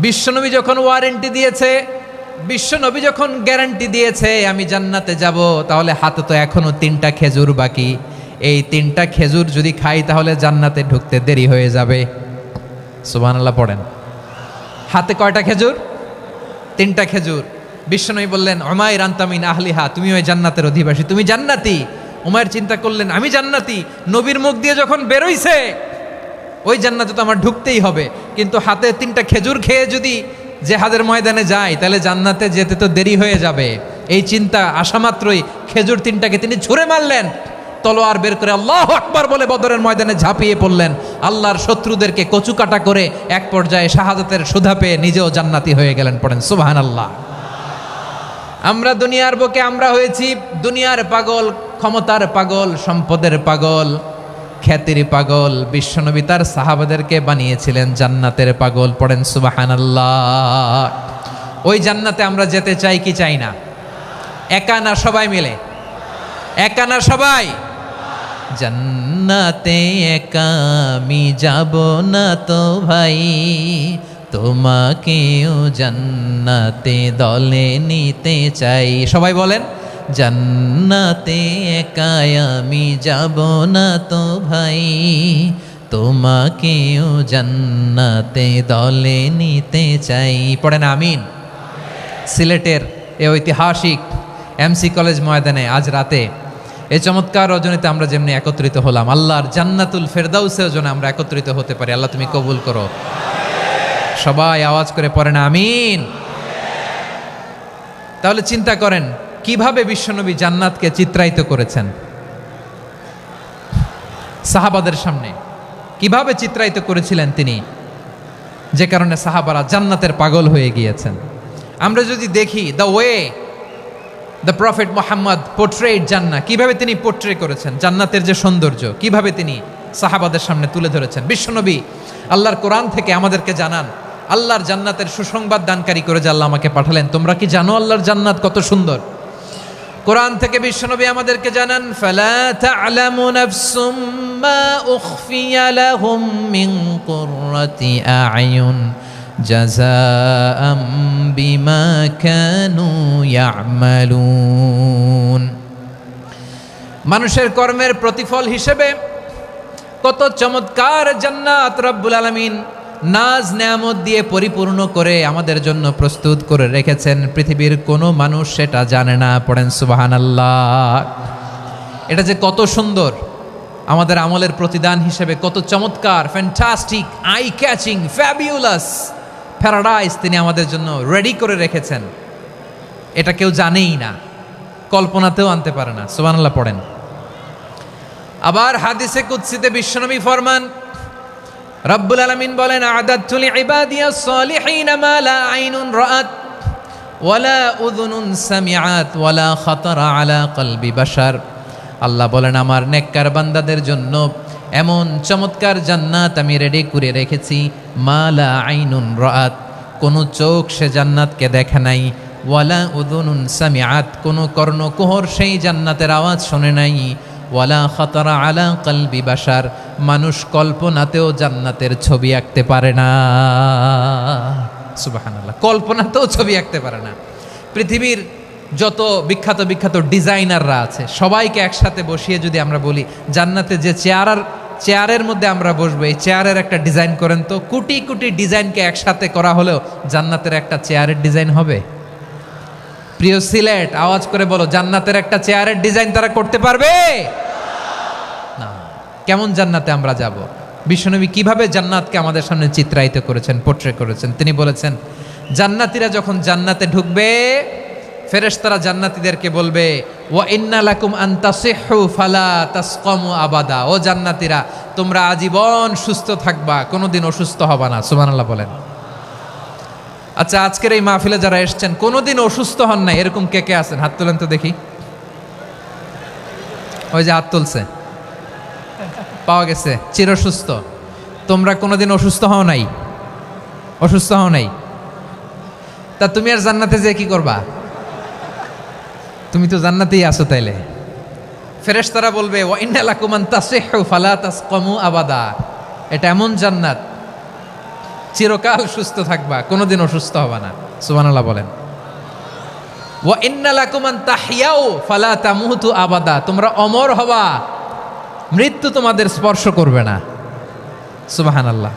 বিশ্বনবী যখন ওয়ারেন্টি দিয়েছে, বিশ্বনবী যখন গ্যারান্টি দিয়েছে আমি জান্নাতে যাব, তাহলে হাতে তো এখনো 3টা খেজুর বাকি। এই 3টা খেজুর যদি খাই তাহলে জান্নাতে ঢুকতে দেরি হয়ে যাবে। সুবহানাল্লাহ পড়েন। হাতে কয়টা খেজুর? 3টা খেজুর। বিশ্বনবী বললেন উমাইর আনতা মিন আহলিহা, তুমি ওই জান্নাতের অধিবাসী, তুমি জান্নাতি। উমাইর চিন্তা করলেন আমি জান্নাতি, নবীর মুখ দিয়ে যখন বেরোইছে ওই জান্নাতে তো আমার ঢুকতেই হবে, কিন্তু হাতে 3টা খেজুর খেয়ে যদি জেহাদের ময়দানে যাই তাহলে জান্নাতে যেতে তো দেরি হয়ে যাবে। এই চিন্তা আসা মাত্রই খেজুর 3টাকে তিনি ছুঁড়ে মারলেন, তলোয়ার বের করে আল্লাহু আকবার বলে বদরের ময়দানে ঝাঁপিয়ে পড়লেন। আল্লাহর শত্রুদেরকে কচুকাটা করে এক পর্যায়ে শাহাদাতের সুধা পেয়ে নিজেও জান্নাতি হয়ে গেলেন। পড়েন সুবহানাল্লাহ। আমরা দুনিয়ার বুকে আমরা হয়েছি দুনিয়ার পাগল, ক্ষমতার পাগল, সম্পদের পাগল, খ্যাতির পাগল। বিশ্বনবী তার সাহাবাদেরকে বানিয়েছিলেন জান্নাতের পাগল। পড়েন সুবহানাল্লাহ। ওই জান্নাতে আমরা যেতে চাই কি চাই না? একা না সবাই মিলে? একা না সবাই? জান্নাতে একা আমি যাব না তো ভাই, তোমাকেও জান্নাতে দলে নিতে চাই। সবাই বলেন জান্নাতে একা আমি যাব না তো ভাই, তোমাকেও জান্নাতে দলে নিতে চাই। পড়েন আমিন। সিলেটের এ ঐতিহাসিক এমসি কলেজ ময়দানে আজ রাতে এই চমৎকার রজনীতে আমরা যেমনি একত্রিত হলাম, আল্লাহর জান্নাতুল ফেরদাউসেও যেন আমরা একত্রিত হতে পারি। আল্লাহ তুমি কবুল করো। সবাই আওয়াজ করে পড়েন আমিন। তাহলে চিন্তা করেন কিভাবে বিশ্বনবী জান্নাতকে চিত্রায়িত করেছেন সাহাবাদের সামনে, কিভাবে চিত্রায়িত করেছিলেন তিনি, যে কারণে সাহাবারা জান্নাতের পাগল হয়ে গিয়েছেন। আমরা যদি দেখি the way the prophet Muhammad portrait জান্নাত, কিভাবে তিনি পোর্ট্রে করেছেন জান্নাতের যে সৌন্দর্য, কিভাবে তিনি সাহাবাদের সামনে তুলে ধরেছেন। বিশ্বনবী আল্লাহর কোরআন থেকে আমাদেরকে জানান আল্লাহর জান্নাতের সুসংবাদ দানকারী করে যে আল্লাহ আমাকে পাঠালেন। তোমরা কি জানো আল্লাহর জান্নাত কত সুন্দর? কোরআন থেকে বিশ্বনবী আমাদেরকে জানান ফালা তা'লামু নাফসুম মা উখফিয়া লাহুম মিন কুররাতি আ'য়ুন জাযাআম বিমা কানু ইয়া'মালুন। মানুষের কর্মের প্রতিফল হিসেবে কত চমৎকার জান্নাত রব্বুল আলামিন নাজ নেয়ামত দিয়ে পরিপূর্ণ করে আমাদের জন্য প্রস্তুত করে রেখেছেন। পৃথিবীর কোনো মানুষ সেটা জানে না। পড়েন সুবহানাল্লাহ। এটা যে কত সুন্দর, আমাদের আমলের প্রতিদান হিসেবে কত চমৎকার, fantastic, eye catching, fabulous paradise তিনি আমাদের জন্য রেডি করে রেখেছেন। এটা কেউ জানেই না, কল্পনাতেও আনতে পারে না। সুবহানাল্লাহ পড়েন। আবার হাদিসে কুদসিতে বিশ্বনবী ফরমান, রব্বুল আলামিন বলেন আ'দাদতু লিইবাদিয়াস সালিহিনা মা লা আইনুন রাআত ওয়ালা উযুনুন সামিআত ওয়ালা খাতারা আলা কলবি বাশার। আল্লাহ বলেন আমার নেককার বান্দাদের জন্য এমন চমৎকার জান্নাত আমি রেডি করে রেখেছি, মা লা আইনুন রাআত, কোন চোখ সে জান্নাতকে দেখে নাই, ওয়ালা উযুনুন সামিআত, কোন কর্ণকুহর সেই জান্নাতের আওয়াজ শোনে নাই, ওয়ালা খাতারা আলা কলবি বাশার, মানুষ কল্পনাতেও জান্নাতের ছবি আঁকতে পারে না। সুবহানাল্লাহ, কল্পনাতেও ছবি আঁকতে পারে না। পৃথিবীর যত বিখ্যাত বিখ্যাত ডিজাইনাররা আছে সবাইকে একসাথে বসিয়ে যদি আমরা বলি জান্নাতে যে চেয়ারের মধ্যে আমরা বসবো, এই চেয়ারের একটা ডিজাইন করেন তো, কোটি কোটি ডিজাইনকে একসাথে করা হলেও জান্নাতের একটা চেয়ারের ডিজাইন হবে? প্রিয় সিলেট, আওয়াজ করে বলো, জান্নাতের একটা চেয়ারের ডিজাইন তারা করতে পারবে না। কেমন জান্নাতে আমরা যাব? বিশ্বনবী কিভাবে জান্নাতকে আমাদের সামনে চিত্রায়িত করেছেন, পোর্ট্রে করেছেন। তিনি বলেছেন জান্নাতীরা যখন জান্নাতে ঢুকবে ফেরেশতারা জান্নাতীদেরকে বলবে ওয়া ইন্না লাকুম আন তাসিহু ফালা তাসকামু আবাদা, ও জান্নাতীরা তোমরা আজীবন সুস্থ থাকবা, কোনোদিন অসুস্থ হবা না। সুবহানাল্লাহ বলেন। আচ্ছা, আজকের এই মাহফিলে যারা এসেছেন কোনোদিন অসুস্থ হন না এরকম কে কে আছেন? হাত তোলেন তো দেখি। ওই যে হাত তুলছে, পাওয়া গেছে, চিরসুস্থ। তোমরা কোনোদিন অসুস্থ হও নাই? অসুস্থ হও নাই? তা তুমি আর জান্নাতে যে কি করবা? তুমি তো জান্নাতেই আছো তাইলে। ফেরেশতারা বলবে ওয়া ইন্না লাকুম আন তাসিহু ফালা তাসকামু আবাদা, এটা এমন জান্নাত চিরকাল সুস্থ থাকবা, কোনোদিন অসুস্থ হবা না। সুবহানাল্লাহ বলেন। ওয়া ইন্না লাকুম আন তাহইয়াউ ফালা তামুতু আবাদা, তোমরা অমর হবা, মৃত্যু তোমাদের স্পর্শ করবে না। সুবহানাল্লাহ।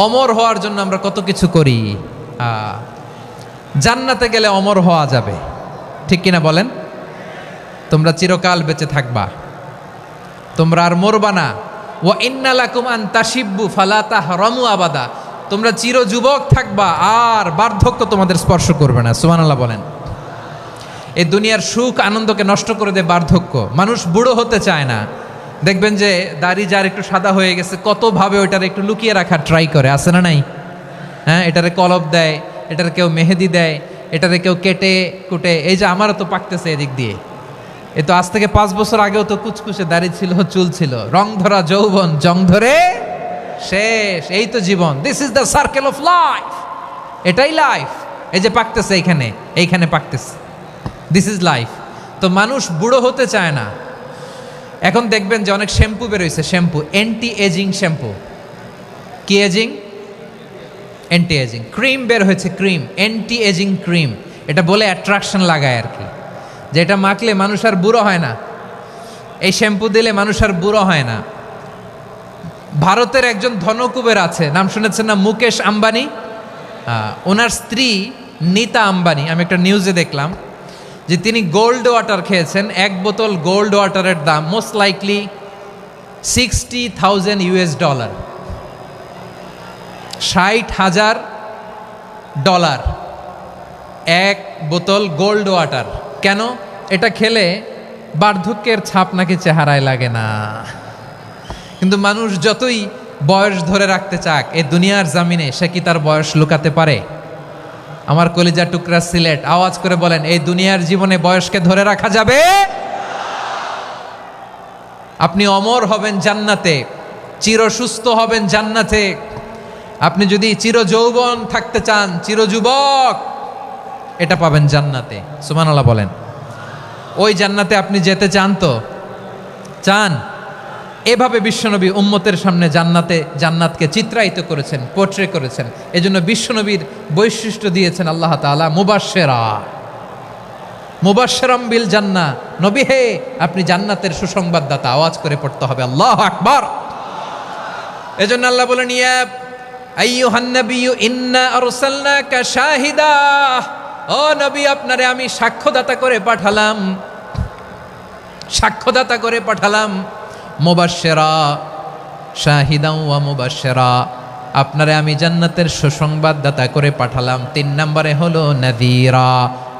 অমর হওয়ার জন্য আমরা কত কিছু করি। জান্নাতে গেলে অমর হওয়া যাবে, ঠিক কিনা বলেন? তোমরা চিরকাল বেঁচে থাকবা, তোমরা আর মরবা না। ওয়া ইন্না লাকুম আন তাশিব্বু ফালা তাহরামু আবাদা, তোমরা চির যুবক থাকবা, আর বার্ধক্য তোমাদের স্পর্শ করবে না। সুবহানাল্লাহ বলেন। এই দুনিয়ার সুখ আনন্দকে নষ্ট করে দেয় বার্ধক্য। মানুষ বুড়ো হতে চায় না। দেখবেন যে দাড়ি যার একটু সাদা হয়ে গেছে, কতভাবে ওইটার একটু লুকিয়ে রাখার ট্রাই করে, আছে না নাই? হ্যাঁ, এটারে কলপ দেয়, এটার কেউ মেহেদি দেয়, এটারে কেউ কেটে কুটে। এই যে আমারও তো পাকতেছে এদিক দিয়ে, এ তো আজ থেকে 5 বছর আগেও তো কুচকুচে দাড়ি ছিল, চুল ছিল, রং ধরা যৌবন জং ধরে শেষ। এই তো জীবন, this is the circle of life, এটাই লাইফ। এই যে পাকতেছে এইখানে, এইখানে পাকতেছে, দিস ইজ লাইফ। তো মানুষ বুড়ো হতে চায় না। এখন দেখবেন যে অনেক শ্যাম্পু বেরোইছে, শ্যাম্পু অ্যান্টি এজিং শ্যাম্পু। কি এজিং? Anti ageing. ক্রিম বের হয়েছে, ক্রিম, অ্যান্টি এজিং ক্রিম। এটা বলে অ্যাট্রাকশন লাগায় আর কি, যে এটা মাখলে মানুষ আর বুড়ো হয় না, এই শ্যাম্পু দিলে মানুষ আর বুড়ো হয় না। ভারতের একজন ধনকুবের আছে, নাম শুনেছেন না? মুকেশ আম্বানি। ওনার স্ত্রী নীতা আম্বানি, আমি একটা নিউজে দেখলাম যে তিনি গোল্ড ওয়াটার খেয়েছেন। 1 বোতল গোল্ড ওয়াটারের দাম মোস্ট লাইকলি $60,000, $60,000 1 বোতল গোল্ড ওয়াটার। কেন? এটা খেলে বার্ধক্যের ছাপ নাকি চেহারায় লাগে না। কিন্তু মানুষ যতই বয়স ধরে রাখতে চাক এই দুনিয়ার জামিনে, সে কি তার বয়স লুকাতে পারে? আমার কলিজা টুকরা সিলেট, আওয়াজ করে বলেন, এই দুনিয়ার জীবনে বয়সকে ধরে রাখা যাবে? আপনি অমর হবেন জান্নাতে, চির সুস্থ হবেন জান্নাতে। আপনি যদি চির যৌবন থাকতে চান, চির যুবক, এটা পাবেন জান্নাতে। সুবহানাল্লাহ বলেন। ওই জান্নাতে আপনি যেতে চান তো? চান? এভাবে বিশ্বনবী উম্মতের সামনে জান্নাতকে চিত্রায়িত করেছেন, পোর্ট্রে করেছেন। এজন্য বিশ্বনবীর বৈশিষ্ট্য দিয়েছেন আল্লাহ তাআলা মুবাশশিরাম বিল জান্নাহ। নবী হে, আপনি জান্নাতের সুসংবাদদাতা। আওয়াজ করে পড়তে হবে আল্লাহু আকবার। এজন্য আল্লাহ বলেন, ইয়া আইয়ুহান নাবিয়্যু ইন্না আরসালনাকা শাহিদা, ও নবী, আপনারে আমি সাক্ষ্যদাতা করে পাঠালাম, সাক্ষ্যদাতা করে পাঠালাম। মুবাশশিরা, শাহিদাও ওয়া মুবাশশিরা, আপনারে আমি জান্নাতের সুসংবাদদাতা করে পাঠালাম। 3 নম্বরে হলো নাযীরা,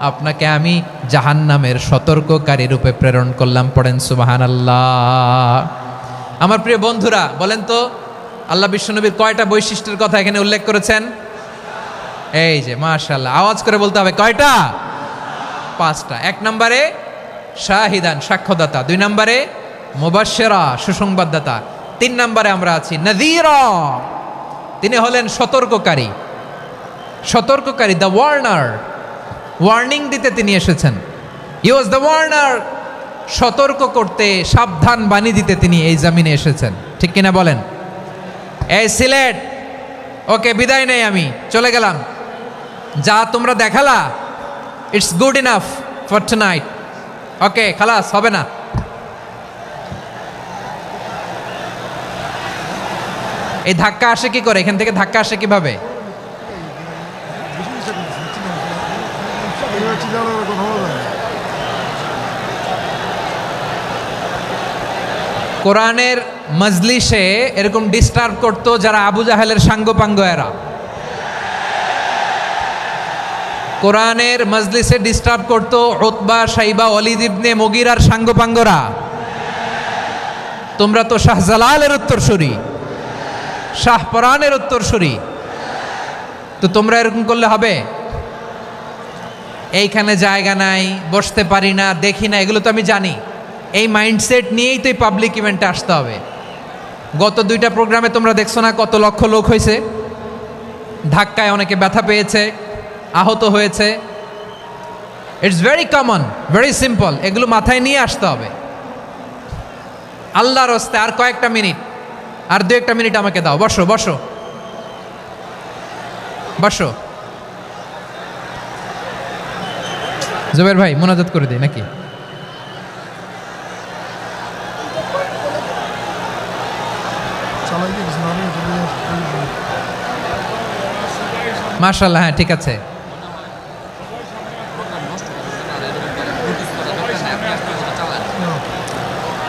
আপনাকে আমি জাহান্নামের সতর্ককারী রূপে প্রেরণ করলাম। পড়েন সুবহানাল্লাহ। আমার প্রিয় বন্ধুরা, বলেন তো আল্লাহ বিশ্বনবীর কয়টা বৈশিষ্ট্যের কথা এখানে উল্লেখ করেছেন? এই যে মাশাআল্লাহ, আওয়াজ করে বলতে হবে, কয়টা? 5টা। 1 নম্বরে শাহিদান, সাক্ষ্যদাতা। 2 নম্বরে মুবাশশিরা, সুসংবাদদাতা। 3 নম্বরে আমরা আছি নাযীরা, তিনি হলেন সতর্ককারী। সতর্ককারী, দ্য ওয়ার্নার, ওয়ার্নিং দিতে তিনি এসেছেন। হি ওয়াজ দ্য ওয়ার্নার, সতর্ক করতে, সাবধান বাণী দিতে তিনি এই জমিনে এসেছেন। ঠিক কিনা বলেন? এই সিলেট, ওকে, বিদায় নেই, আমি চলে গেলাম। যা তোমরা দেখালা, it's good enough for tonight. Okay, খালাস, হবে না। এই ধাক্কা আসে কি করে? এখান থেকে ধাক্কা আসে কিভাবে? কোরআনের মজলিসে এরকম ডিস্টার্ব করতো যারা আবু জাহেলের সাঙ্গপাঙ্গ এরা। কোরআনের মজলিসে ডিস্টার্ব করতো উতবা, শাইবা, ওয়ালিদ ইবনে মুগীরার সাঙ্গপাঙ্গরা। তোমরা তো শাহজালালের উত্তরসূরি, শাহপরানের উত্তরসূরি, তো তোমরা এরকম করলে হবে? এইখানে জায়গা নাই, বসতে পারি না, দেখি না, এগুলো তো আমি জানি। এই মাইন্ডসেট নিয়েই তো এই পাবলিক ইভেন্টে আসতে হবে। গত 2টা প্রোগ্রামে তোমরা দেখছো না কত লক্ষ লোক হয়েছে? ধাক্কায় অনেকে ব্যথা পেয়েছে, আহত হয়েছে। It's very common, very simple. এগুলো মাথায় নিয়ে আসতে হবে। আল্লাহর হস্তে আর কয়েকটা মিনিট, আর 2-1 মিনিট আমাকে দাও। বসো বসো বসো। জুবের ভাই মোনাজাত করে দিই নাকি? মাশাআল্লাহ, হ্যাঁ ঠিক আছে।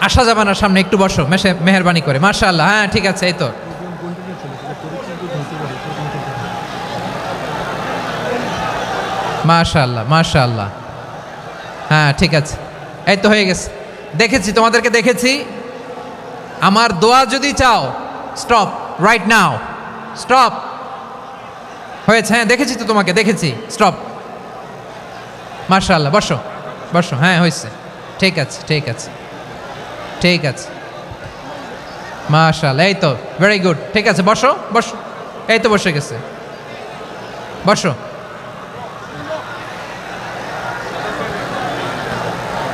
আসা যাবে না সামনে, একটু বসো মেহেরবানি করে। মাশাআল্লাহ, হ্যাঁ ঠিক আছে। এই তো মাশাআল্লাহ মাশাআল্লাহ, হ্যাঁ ঠিক আছে। এই তো হয়ে গেছে। দেখেছি, তোমাদেরকে দেখেছি। আমার দোয়া যদি চাও, স্টপ রাইট নাও, স্টপ। হয়েছে, হ্যাঁ দেখেছি তো তোমাকে, দেখেছি। স্টপ। মাশাআল্লাহ, বসো বসো। হ্যাঁ হয়েছে, ঠিক আছে ঠিক আছে ঠিক আছে। মাশাআল্লাহ, এই তো ভেরি গুড। ঠিক আছে, বসো বসো। এই তো বসে গেছে, বসো।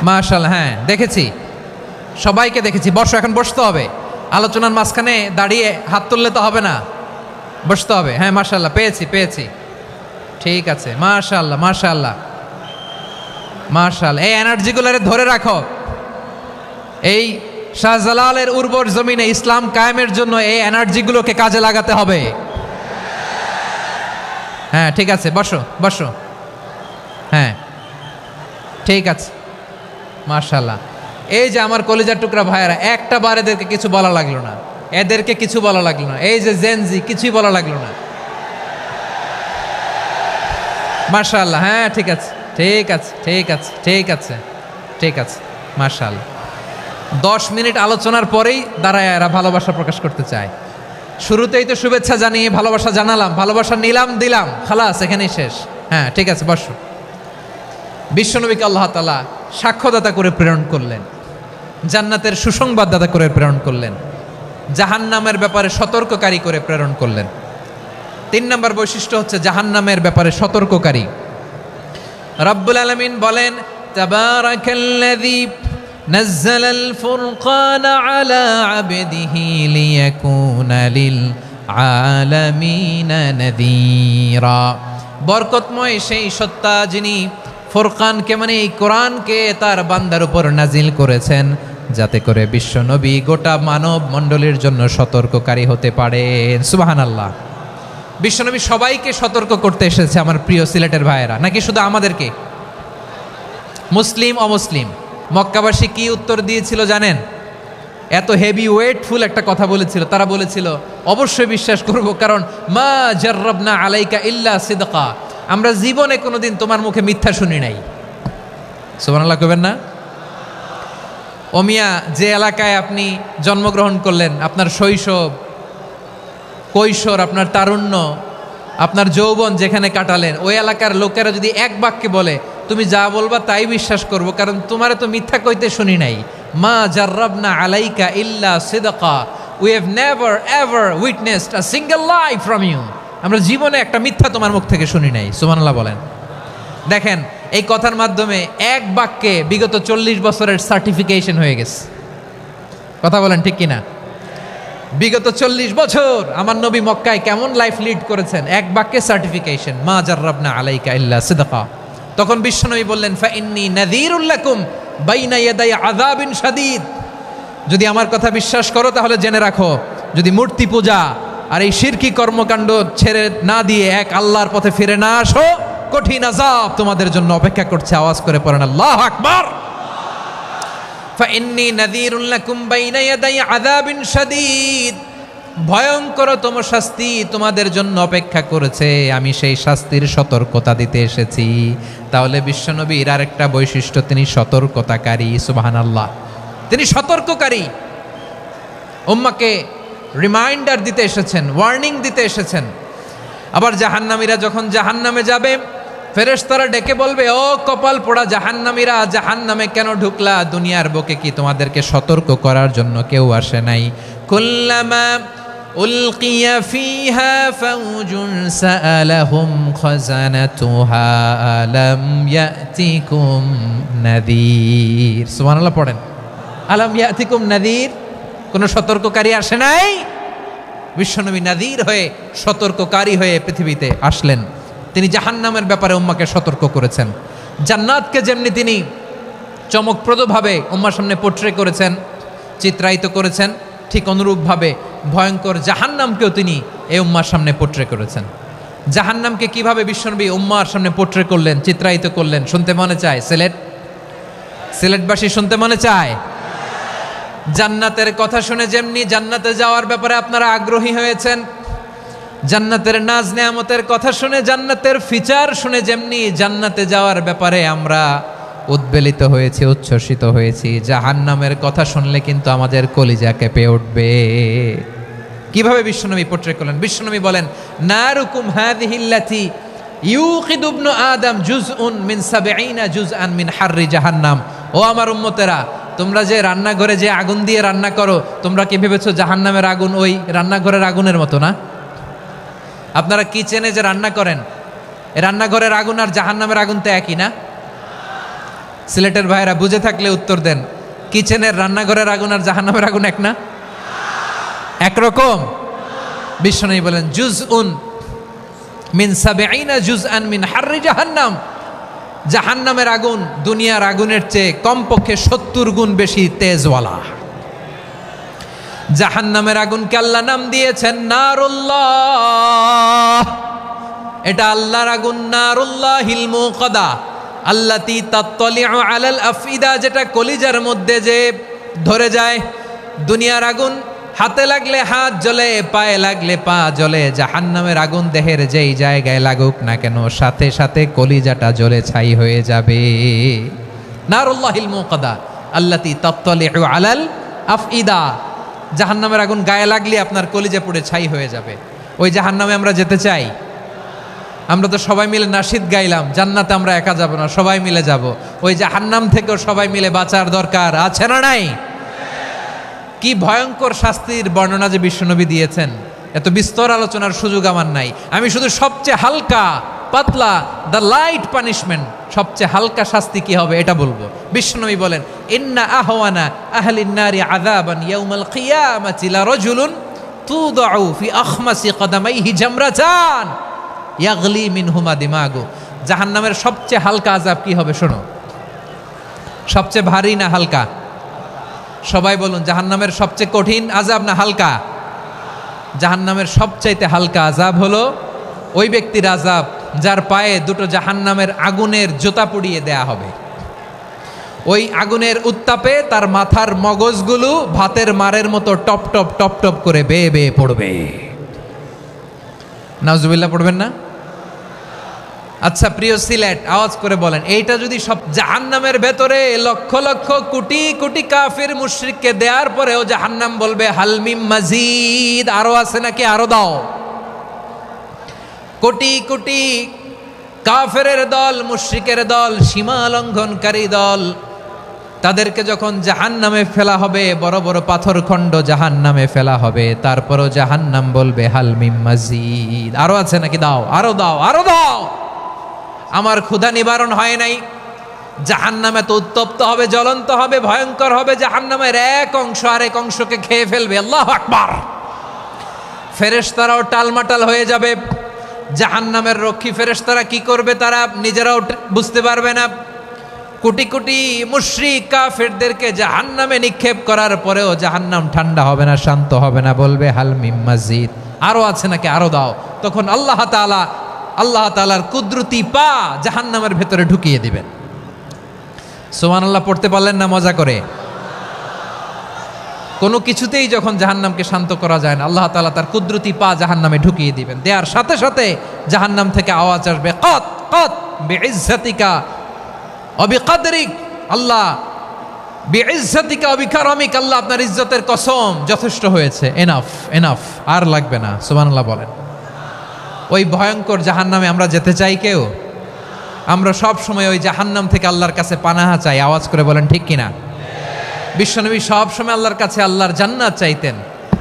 মাশাআল্লাহ, হ্যাঁ দেখেছি, সবাইকে দেখেছি। বসো, এখন বসতে হবে। আলোচনার মাঝখানে দাঁড়িয়ে হাত তুললে তো হবে না, বসতে হবে। হ্যাঁ মাশাআল্লাহ, পেয়েছি পেয়েছি। ঠিক আছে, মাশাআল্লাহ মাশাআল্লাহ মাশাআল্লাহ। এই এনার্জিগুলোরে ধরে রাখো। এই শাহজালালের উর্বর জমিনে ইসলাম কায়েমের জন্য এই এনার্জিগুলোকে কাজে লাগাতে হবে। হ্যাঁ ঠিক আছে, বসো বসো। হ্যাঁ ঠিক আছে, মাশাআল্লাহ। এই যে আমার কলিজার টুকরা ভাইয়েরা, একটা বার এদেরকে কিছু বলা লাগলো না, এদেরকে কিছু বলা লাগলো না। এই যে জেনজি, কিছুই বলা লাগলো না। মাশাআল্লাহ, হ্যাঁ ঠিক আছে ঠিক আছে ঠিক আছে ঠিক আছে ঠিক আছে। মাশাআল্লাহ, 10 মিনিট আলোচনার পরেই দাঁড়ায় এরা ভালোবাসা প্রকাশ করতে চায়। শুরুতেই তো শুভেচ্ছা জানিয়ে ভালোবাসা জানালাম, ভালোবাসা নিলাম দিলাম, খালাস, এখানেই শেষ। হ্যাঁ ঠিক আছে, বসো। বিশ্বনবীকে আল্লাহ তাআলা সাক্ষ্যদাতা করে প্রেরণ করলেন, জান্নাতের সুসংবাদদাতা করে প্রেরণ করলেন, জাহান্নামের ব্যাপারে সতর্ককারী করে প্রেরণ করলেন। 3 নম্বর বৈশিষ্ট্য হচ্ছে জাহান্নামের ব্যাপারে সতর্ককারী। রব্বুল আলামিন বলেন, তাবারাকাল্লাযী নাযালাল ফুরকানা আলা আবদিহি লিয়াকুনা লিল আলামিনা নাযীরা। বরকতময় সেই সত্তা যিনি ফুরকানকে, মানে এই কোরআনকে তার বান্দার উপর নাজিল করেছেন, যাতে করে বিশ্ব নবী গোটা মানব মণ্ডলীর জন্য সতর্ককারী হতে পারেন। সুবহানাল্লাহ। বিশ্বনবী সবাইকে সতর্ক করতে এসেছে, আমার প্রিয় সিলেটের ভাইয়েরা, নাকি শুধু আমাদেরকে? মুসলিম অমুসলিম মক্কাবাসী কি উত্তর দিয়েছিল জানেন? এত হেভি ওয়েটফুল একটা কথা বলেছিল। তারা বলেছিল, অবশ্যই বিশ্বাস করব, কারণ মা জাররাবনা আলাইকা ইল্লা সিদকা, আমরা জীবনে কোনোদিন তোমার মুখে মিথ্যা শুনি নাই। সুবহানাল্লাহ কইবেন না? ও মিয়া, যে এলাকায় আপনি জন্মগ্রহণ করলেন, আপনার শৈশব, কৈশোর, আপনার তারুণ্য, আপনার যৌবন যেখানে কাটালেন, ওই এলাকার লোকেরা যদি এক বাক্যে বলে তুমি যা বলবা তাই বিশ্বাস করব, কারণ তোমারে তো মিথ্যা কইতে শুনি নাই। মা জাররাবনা আলাইকা ইল্লা সিদকা, we have never ever witnessed a single lie from you, আমরা জীবনে একটা মিথ্যা তোমার মুখ থেকে শুনি নাই। সুবহানাল্লাহ বলেন। দেখেন, এই কথার মাধ্যমে এক বাক্যে বিগত 40 বছরের সার্টিফিকেশন হয়ে গেছে। কথা বলেন ঠিক কিনা? বিগত 40 বছর আমার নবী মক্কায় কেমন লাইফ লিড করেছেন, এক বাক্যে সার্টিফিকেশন, মা জাররাবনা আলাইকা ইল্লা সিদকা। তখন বিশ্বনবী বললেন, ফাইন্নী নাযীরুল লাকুম বাইনা ইয়াদাই আযাবিন শাদীদ, যদি আমার কথা বিশ্বাস করো তাহলে জেনে রাখো, যদি মূর্তি পূজা আর এই শিরকি কর্মকাণ্ড ছেড়ে না দিয়ে এক আল্লাহর পথে ফিরে না আসো, কঠিন আযাব তোমাদের জন্য অপেক্ষা করছে। আওয়াজ করে পড়েন আল্লাহু আকবার। ফাইন্নী নাযীরুল লাকুম বাইনা ইয়াদাই আযাবিন শাদীদ, ভয়ঙ্করতম শাস্তি তোমাদের জন্য অপেক্ষা করেছে, আমি সেই শাস্তির সতর্কতা দিতে এসেছি। তাহলে বিশ্বনবীর আরেকটা বৈশিষ্ট্য, তিনি সতর্কতাকারী। সুবহানাল্লাহ, তিনি সতর্ককারী। উম্মাকে রিমাইন্ডার দিতে এসেছেন, ওয়ার্নিং দিতে এসেছেন। আবার জাহান্নামীরা যখন জাহান্নামে যাবে, ফেরেশতারা ডেকে বলবে, ও কপাল পোড়া জাহান্নামীরা, জাহান্নামে কেন ঢুকলা? দুনিয়ার বুকে কি তোমাদেরকে সতর্ক করার জন্য কেউ আসে নাই? কুল্লামা উলকিয়া ফিহা ফাউজুন সাআলাহুম খাযানাতুহা আলাম ইয়াতিকুম নাযীর। সুবহানাল্লাহ পড়েন। আলাম ইয়াতিকুম নাযীর, কোন সতর্ককারী আসে নাই? বিশ্বনবী নাযীর হয়ে, সতর্ককারী হয়ে পৃথিবীতে আসলেন। তিনি জাহান্নামের ব্যাপারে উম্মাকে সতর্ক করেছেন। জান্নাতকে যেমনি তিনি চমকপ্রদভাবে উম্মার সামনে পোট্রে করেছেন, চিত্রায়িত করেছেন, ঠিক অনুরূপভাবে ভয়ঙ্কর জাহান্নামকেও তিনি এই উম্মার সামনে পোট্রে করেছেন। জাহান্নামকে কিভাবে বিশ্বনবী উম্মার সামনে পোট্রে করলেন, চিত্রায়িত করলেন, শুনতে মনে চায়? সিলেটবাসী শুনতে মনে চায়? জান্নাতের কথা শুনে যেমনি জান্নাতে যাওয়ার ব্যাপারে আপনারা আগ্রহী হয়েছেন, জান্নাতের নাজ নেয়ামতের কথা শুনে, জান্নাতের ফিচার শুনে যেমনি জান্নাতে যাওয়ার ব্যাপারে আমরা উদ্বেলিত হয়েছি, উচ্ছ্বসিত হয়েছি, জাহান্নামের কথা শুনলে কিন্তু আমাদের কলিজা কেঁপে উঠবে। কিভাবে বিশ্বনবী পোট্রে করলেন? বিশ্বনবী বলেন, নারুকুম হাযিহিল্লাতী ইউকিদু ইবনু আদম জুজউন মিন ৭০ জুজআন মিন হাররি জাহান্নাম। ও আমার উম্মতেরা, তোমরা যে রান্নাঘরে যে আগুন দিয়ে রান্না করো, তোমরা কি ভেবেছো জাহান্নামের আগুন ওই রান্নাঘরের আগুনের মতো না? আপনারা কিচেনে যে রান্না করেন, রান্নাঘরের আগুন আর জাহান্নামের আগুন তো একই না? সিলেটের ভাইয়েরা বুঝে থাকলে উত্তর দেন। কিচেনের রান্নাঘরের আগুন আর জাহান্নামের আগুন এক না? একরকম? বিশ্বনবী বলেন, জুজউন মিন ৭০ জুজআন মিন হাররি জাহান্নাম। জাহান্নামের আগুন দুনিয়ার আগুনের চেয়ে কমপক্ষে ৭০ গুণ বেশি তেজওয়ালা। জাহান্নামের আগুনকে আল্লাহ নাম দিয়েছেন নারুল্লাহ। এটা আল্লাহর আগুন, নারুল্লাহিল মুকাদা আল্লাতী তাত্তালিউ আলাল আফইদা, যেটা কলিজার মধ্যে যে ধরে যায়। দুনিয়ার আগুন হাতে লাগলে হাত জ্বলে, পায়ে লাগলে পা জ্বলে। জাহান্নামের আগুন দেহের যেই জায়গায় লাগুক না কেন, সাথে সাথে কলিজাটা জ্বলে ছাই হয়ে যাবে। নারুল্লাহিল মুকাদা আল্লাতী তাত্তালিউ আলাল আফইদা। জাহান্নামের আগুন গায়ে লাগলে আপনার কলিজা পুড়ে ছাই হয়ে যাবে। ওই জাহান্নামে আমরা যেতে চাই? আমরা তো সবাই মিলে নাশিদ গাইলাম, জান্নাতে আমরা একা যাব না, সবাই মিলে যাব। ওই জাহান্নাম থেকেও সবাই মিলে বাঁচার দরকার আছে না নাই? কি ভয়ঙ্কর শাস্তির বর্ণনা যে বিশ্বনবী দিয়েছেন, এত বিস্তর আলোচনার সুযোগ আমার নাই। আমি শুধু সবচেয়ে হালকা পাতলা, দ্য লাইট পানিশমেন্ট, সবচেয়ে হালকা শাস্তি কি হবে এটা বলবো। বিশ্বনবী বলেন, ইন্না আহওয়ানা আহলিন নারি আযাবান ইয়াউমাল কিয়ামাতি লারাজুলুন তুদাউ ফি আখমাসি কদামাইহি জামরাতান ইয়াগলি মিনহুমা দিমাগু। জাহান্নামের সবচেয়ে হালকা আযাব কি হবে শোনো। সবচেয়ে ভারী না হালকা? সবাই বলুন, জাহান্নামের সবচেয়ে কঠিন আযাব না হালকা? জাহান্নামের সবচাইতে হালকা আযাব হলো ওই ব্যক্তির আযাব যার পায়ে দুটো জাহান্নামের আগুনের জুতা পুড়িয়ে দেয়া হবে। ওই আগুনের উত্তাপে তার মাথার মগজগুলো ভাতের মারের মতো টপ টপ টপ টপ করে বেয়ে বেয়ে পড়বে। নাউজুবিল্লাহ পড়বেন না? আচ্ছা প্রিয় সিলেট, আওয়াজ করে বলেন, এইটা যদি সব জাহান্নামের ভেতরে লক্ষ লক্ষ কোটি কোটি কাফির মুশরিককে দেওয়ার পরেও জাহান্নাম বলবে হালমিম মাজিদ, আরো আছে নাকি, আরো দাও। কোটি কোটি কাফেরের দল, মুশরিকের দল, সীমা লঙ্ঘনকারী দল, তাদেরকে যখন জাহান্নামে ফেলা হবে, বড় বড় পাথরখণ্ড জাহান্নামে ফেলা হবে, তারপরও জাহান্নাম বলবে হালমিম মাজিদ, আরো আছে নাকি, দাও, আরো দাও, আরো দাও। আমার ক্ষুধা নিবারণ হয় নাই। জাহান্নামে তো উত্তপ্ত হবে, জ্বলন্ত হবে, ভয়ঙ্কর হবে। জাহান্নামের এক অংশ আরেক অংশকে খেয়ে ফেলবে। আল্লাহু আকবার। ফেরেশতারাও টালমাটাল হয়ে যাবে। জাহান্নামের রক্ষী ফেরেশতারা কি করবে তারা নিজেরাও বুঝতে পারবে না। কোটি কোটি মুশরিক কাফেরদেরকে জাহান্নামে নিক্ষেপ করার পরেও জাহান্নাম ঠান্ডা হবে না, শান্ত হবে না, বলবে হাল মিম মাজিদ, আরো আছে নাকি, আরো দাও। তখন আল্লাহ তাআলার কুদরতি পা জাহান্নামের ভেতরে ঢুকিয়ে দিবেন। সুবহানাল্লাহ পড়তে পারলেন না মজা করে? কোনো কিছুতেই যখন জাহান্নামকে শান্ত করা যায় না, আল্লাহ তাআলা তার কুদরতি পা জাহান্নামে ঢুকিয়ে দিবেন। দেওয়ার সাথে সাথে জাহান্নাম থেকে আওয়াজ আসবে, কত কত বিইজ্জাতিকা ওয়া বিকদরিক, আল্লাহ বিইজ্জাতিকা ওয়া বিকারামিক, আল্লাহ আপনার ইজ্জতের কসম, যথেষ্ট হয়েছে, এনাফ এনাফ, আর লাগবে না। সুবহানাল্লাহ বলেন। ওই ভয়ঙ্কর জাহান্নামে আমরা যেতে চাই কেউ? আমরা সব সময় ওই জাহান্নাম থেকে আল্লাহর কাছে পানাহা চাই। আওয়াজ করে বলেন ঠিক কিনা? বিশ্বনবী সব সময় আল্লাহর কাছে আল্লাহর জান্নাত চাইতেন।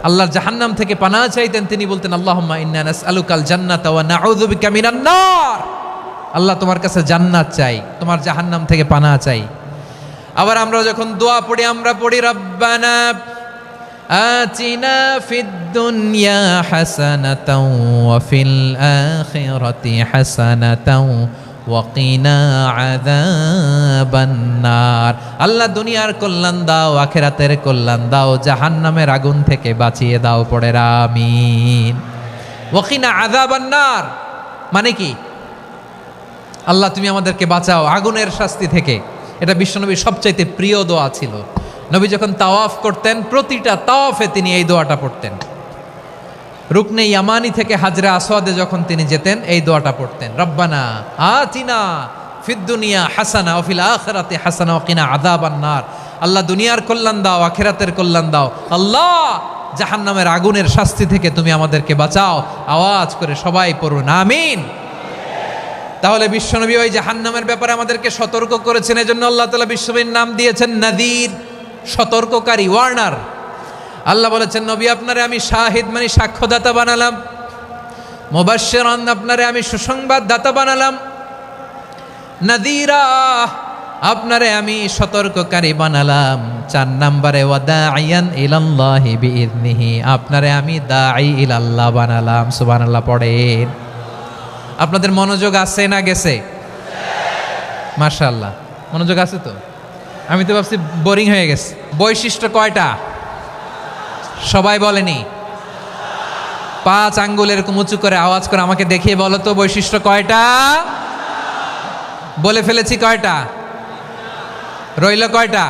আল্লাহর জাহান্নাম থেকে পানাহ চাইতেন, তিনি বলতেন আল্লাহুম্মা ইন্না নাসআলুকাল জান্নাতা ওয়া নাউযু বিকা মিনান নার। আল্লাহ তোমার কাছে জান্নাত চাই, তোমার জাহান্নাম থেকে পানাহ চাই। আবার আমরা যখন দোয়া পড়ি, আমরা পড়ি রব্বানা আতিনা ফিদ দুনিয়া হাসানাতাও ওয়া ফিল আখিরাতি হাসানাতাও ওয়া কিনা আযাবান নার। আল্লাহ দুনিয়ার কল্যাণ দাও, আখিরাতের কল্যাণ দাও, জাহান্নামের আগুন থেকে বাঁচিয়ে দাও, পড়ে আমিন। ওয়া কিনা আযাবান নার মানে কি? আল্লাহ তুমি আমাদেরকে বাঁচাও আগুনের শাস্তি থেকে। এটা বিশ্বনবীর সবচাইতে প্রিয় দোয়া ছিল। নবী যখন তাওয়াফ করতেন, প্রতিটা তাওয়াফে তিনি এই দোয়াটা পড়তেন। রুকনে ইয়ামানি থেকে হাজরে আসওয়াদে যখন তিনি যেতেন, এই দোয়াটা পড়তেন, রব্বানা আতিনা ফিদ দুনিয়া হাসানা ওয়া ফিল আখিরাতি হাসানা ওয়া কিনা আযাবান নার। আল্লাহ দুনিয়ার কল্যাণ দাও, আখিরাতের কল্যাণ দাও। আল্লাহ জাহান্নামের আগুনের শাস্তি থেকে তুমি আমাদেরকে বাঁচাও। আওয়াজ করে সবাই পড়ুন আমিন। তাহলে বিশ্বনবী ওই জাহান্নামের ব্যাপারে আমাদেরকে সতর্ক করেছেন, এজন্য আল্লাহ তাআলা বিশ্বনবীর নাম দিয়েছেন নাযীর, সতর্ককারী, ওয়ার্নার। আল্লাহ বলেছেন নবী আপনারে আমি শাহিদ মানে সাক্ষ্যদাতা বানালাম, মুবাশশিরান আপনারে আমি সুসংবাদ দাতা বানালাম, নাযীরা আপনারে আমি সতর্ককারী বানালাম। 4 নম্বরে ওয়া দাঈয়ান ইলাল্লাহি বিইذনিহি, আপনারে আমি দাঈ ইলাল্লাহ বানালাম। সুবহানাল্লাহ পড়েন। আপনাদের মনোযোগ আছে না গেছে? মাশাআল্লাহ মনোযোগ আছে তো। আমি তো ভাবছি বোরিং হয়ে গেছে। বৈশিষ্ট্য কয়টা সবাই বলেনি? 5 আঙ্গুল এরকম উঁচু করে আওয়াজ করে আমাকে দেখিয়ে বলো তো বৈশিষ্ট্য কয়টা? বলে ফেলেছি কয়টা? রইল কয়টা?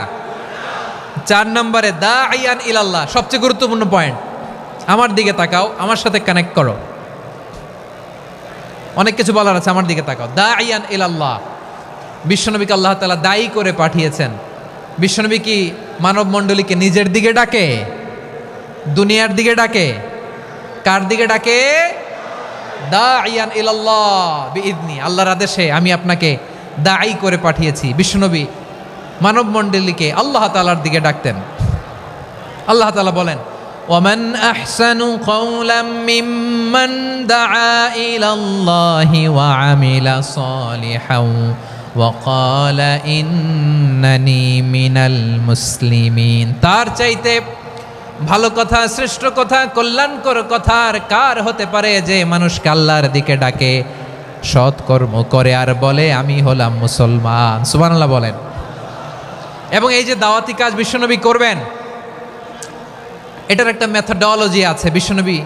4 নম্বরে দাঈয়ান ইলাল্লাহ, সবচেয়ে গুরুত্বপূর্ণ পয়েন্ট। আমার দিকে তাকাও, আমার সাথে কানেক্ট করো। অনেক কিছু বলার আছে, আমার দিকে তাকাও। দাঈয়ান ইলাল্লাহ, বিশ্বনবীকে আল্লাহ তাআলা দায়ী করে পাঠিয়েছেন। বিশ্বনবী কি মানব মণ্ডলীকে নিজের দিকে ডাকে? দুনিয়ার দিকে ডাকে? কার দিকে ডাকে? দাঈয়ান ইলাল্লাহ বিইذনি, আল্লাহর আদেশে আমি আপনাকে দায়ী করে পাঠিয়েছি। বিশ্বনবী মানব মণ্ডলীকে আল্লাহ তাআলার দিকে ডাকতেন। আল্লাহ তাআলা বলেন ওয়ামান আহসানু কাওলাম মিম্মান দাআ ইলাল্লাহি ওয়া আমিলা সালিহান ওয়া ক্বালা ইন্নানি মিনাল মুসলিমিন। তার চাইতে ভালো কথা, শ্রেষ্ঠ কথা, কল্যাণকর কথা আর কার হতে পারে যে মানুষকে আল্লাহর দিকে ডাকে, সৎকর্ম করে আর বলে আমি হলাম মুসলমান। সুবহানাল্লাহ বলেন। এবং এই যে দাওয়াতি কাজ বিশ্বনবী করবেন, এটার একটা মেথডোলজি আছে। বিশ্বনবী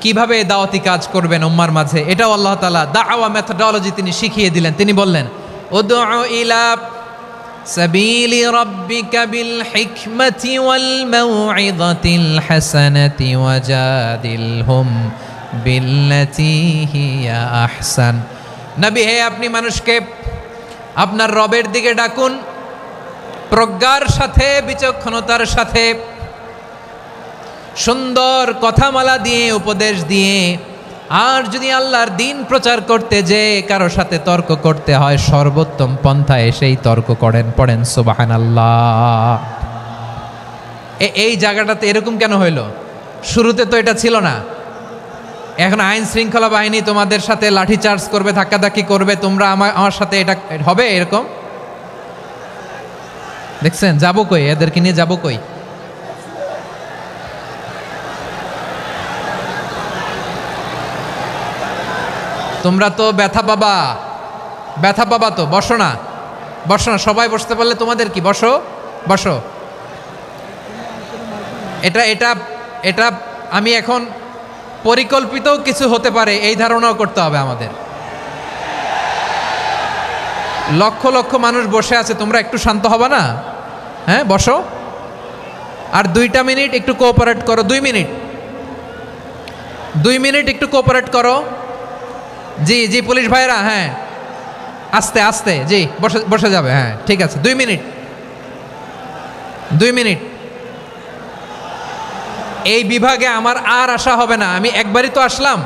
কিভাবে দাওয়াতি কাজ করবেন উম্মার মাঝে, এটাও আল্লাহ তাআলা দাওয়া মেথডোলজি তিনি শিখিয়ে দিলেন। তিনি বললেন উদউ ইলা সাবিলি রাব্বিকা বিল হিকমাতি ওয়াল মাউইযাতিল হাসানাতি ওয়াজাদিলহুম বিল্লাতী হিয়া আহসান। নবী হে, আপনি মানুষকে আপনার রবের দিকে ডাকুন প্রজ্ঞার সাথে, বিচক্ষণতার সাথে, সুন্দর কথামালা দিয়ে, উপদেশ দিয়ে। আর যদি আল্লাহর দিন প্রচার করতে যে কারো সাথে তর্ক করতে হয়, সর্বোত্তম পন্থায় সেই তর্ক করেন। পড়েন সুবহানাল্লাহ। এই জায়গাটাতে এরকম কেন হইল? শুরুতে তো এটা ছিল না। এখন আইন শৃঙ্খলা বাহিনী তোমাদের সাথে লাঠি চার্জ করবে, ধাক্কাধাক্কি করবে, তোমরা আমার সাথে এটা হবে এরকম? দেখছেন যাবো কই? এদেরকে নিয়ে যাবো কই? তোমরা তো ব্যথা পাবা, ব্যথা পাবা তো। বসো না, বসো না, সবাই বসতে পারলে তোমাদের কি? বসো বসো। এটা এটা এটা আমি এখন পরিকল্পিতও কিছু হতে পারে এই ধারণাও করতে হবে আমাদের। লক্ষ লক্ষ মানুষ বসে আছে, তোমরা একটু শান্ত হবা না? হ্যাঁ বসো। আর 2টা মিনিট একটু কোঅপারেট করো। 2 মিনিট, 2 মিনিট একটু কোঅপারেট করো। জি জি পুলিশ ভাইরা, হ্যাঁ আস্তে আস্তে, জি বসে বসে যাবে। হ্যাঁ ঠিক আছে, 2 মিনিট, 2 মিনিট। এই বিভাগে আমার আর আসা হবে না। আমি একবারই তো আসলাম,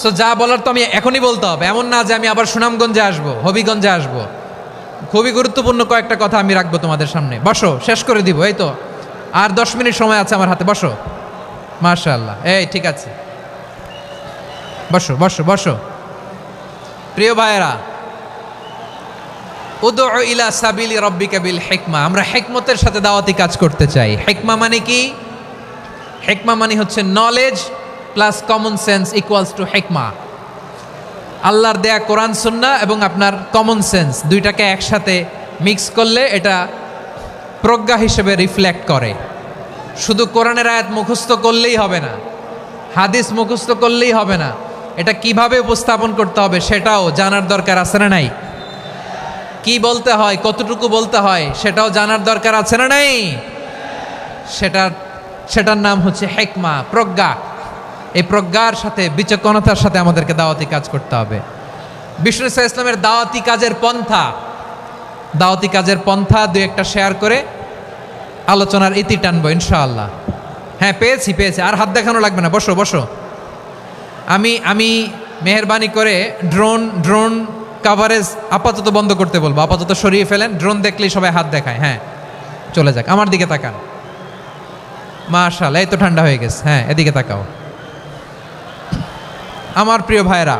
সো যা বলার তো আমি এখনই বলতে হবে। এমন না যে আমি আবার সুনামগঞ্জে আসবো, হবিগঞ্জে আসবো। খুবই গুরুত্বপূর্ণ কয়েকটা কথা আমি রাখবো তোমাদের সামনে। বসো, শেষ করে দিব। এই তো আর 10 মিনিট সময় আছে আমার হাতে, বসো। মাশাআল্লাহ, এই ঠিক আছে, বসো বসো বসো। প্রিয় ভাইয়েরা, উদউ ইলা সাবিলি রাব্বিকা বিল হিকমা, আমরা হিকমতের সাথে দাওয়াতি কাজ করতে চাই। হিকমা মানে কি? হিকমা মানে হচ্ছে knowledge plus common sense equals to হিকমা। আল্লাহর দেয়া কোরআন সুন্নাহ এবং আপনার কমন সেন্স দুইটাকে একসাথে মিক্স করলে এটা প্রজ্ঞা হিসেবে রিফ্লেক্ট করে। শুধু কোরআনের আয়াত মুখস্থ করলেই হবে না, হাদিস মুখস্থ করলেই হবে না, এটা কিভাবে উপস্থাপন করতে হবে সেটাও জানার দরকার আছে না নাই? কি বলতে হয়, কতটুকু বলতে হয় সেটাও জানার দরকার আছে না নাই? সেটার নাম হচ্ছে হিকমা, প্রজ্ঞা। এই প্রজ্ঞার সাথে বিচক্ষণতার সাথে আমাদেরকে দাওয়াতি কাজ করতে হবে। বিষ্ণু ইসলামের দাওয়াতি কাজের পন্থা দুই একটা শেয়ার করে আলোচনার ইতি টানবো ইনশাআল্লাহ। হ্যাঁ, পেয়েছি, আর হাত দেখানো লাগবে না, বসো বসো। আমি মেহেরবানি করে ড্রোন কাভারেজ আপাতত বন্ধ করতে বলবো, আপাতত সরিয়ে ফেলেন। ড্রোন দেখলেই সবাই হাত দেখায়। হ্যাঁ, চলে যাক, আমার দিকে তাকান। মাশাআল্লাহ, এই তো ঠান্ডা হয়ে গেছে। হ্যাঁ, এদিকে তাকাও। আমার প্রিয় ভাইরা,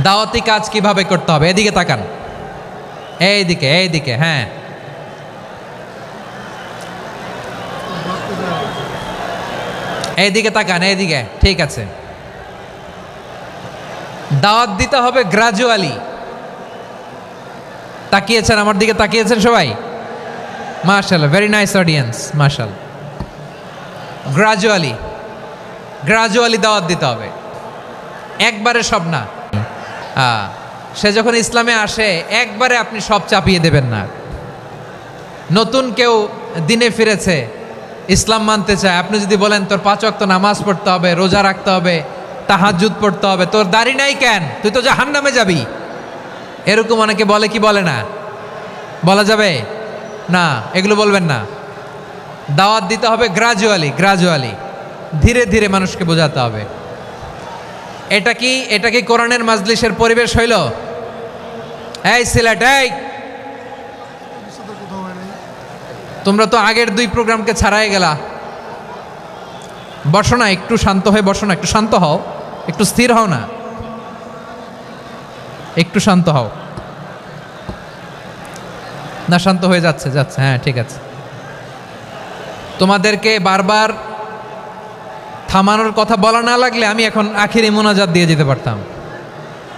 দাওয়াতি কাজ কিভাবে করতে হবে এদিকে তাকান, এইদিকে। হ্যাঁ, এইদিকে তাকান, এইদিকে, ঠিক আছে। দাওয়াত দিতে হবে গ্রাজুয়ালি। তাকিয়েছেন আমার দিকে, তাকিয়েছেন সবাই? মাশাআল্লাহ, ভেরি নাইস অডিয়েন্স, মাশাআল্লাহ। গ্রাজুয়ালি দাওয়াত দিতে হবে, একবারে সব না। সে যখন ইসলামে আসে একবারে আপনি সব চাপিয়ে দেবেন না। নতুন কেউ দিনে ফিরেছে, ইসলাম মানতে চায়, আপনি যদি বলেন তোর 5 ওয়াক্ত নামাজ পড়তে হবে, রোজা রাখতে হবে, তাহাজ্জুদ পড়তে হবে, তোর দাড়ি নাই কেন, তুই তো জাহান্নামে যাবি, এরকম অনেকে বলে কি বলে না? বলা যাবে না, এগুলো বলবেন না। দাওয়াত দিতে হবে গ্রাজুয়ালি, ধীরে ধীরে মানুষকে বোঝাতে হবে। এটা কি কোরআনের মাজলিসের পরিবেশ হইল? এই সিলেট, এই তোমরা তো আগের 2 প্রোগ্রামকে ছাড়াই গেলা। বসো না, একটু শান্ত হয়ে বসো না, একটু শান্ত হও, একটু স্থির হও না, একটু শান্ত হও না। শান্ত হয়ে যাচ্ছে। হ্যাঁ, ঠিক আছে। তোমাদেরকে বারবার থামানোর কথা বলা না লাগলে আমি এখন আখিরি মোনাজাত দিয়ে যেতে পারতাম।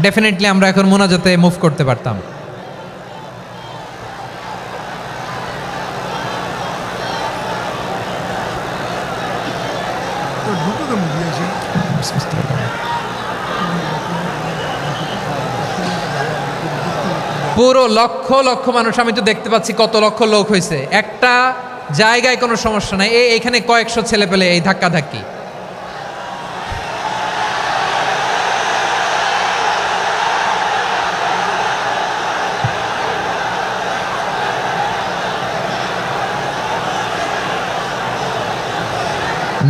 ডেফিনেটলি আমরা এখন মোনাজাতে মুভ করতে পারতাম। পুরো লক্ষ লক্ষ মানুষ, আমি তো দেখতে পাচ্ছি কত লক্ষ লোক হয়েছে। একটা জায়গায় কোনো সমস্যা নাই, এইখানে কয়েকশো ছেলে পেলে এই ধাক্কাধাক্কি।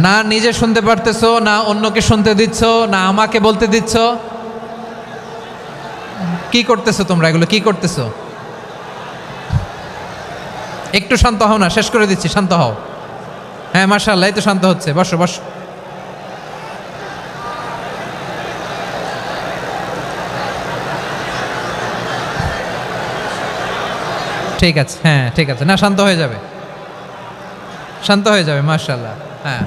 না নিজে শুনতে পারতেছো, না অন্যকে শুনতে দিচ্ছ, না আমাকে বলতে দিচ্ছ। কি করতেছো তোমরা, এগুলো কি করতেছো? একটু শান্ত হও না, শেষ করে দিচ্ছি, শান্ত হও। হ্যাঁ, মাশাআল্লাহ, এই তো শান্ত হচ্ছে। বসো বসো। ঠিক আছে, হ্যাঁ ঠিক আছে, না শান্ত হয়ে যাবে, শান্ত হয়ে যাবে, মাশাআল্লাহ। হ্যাঁ,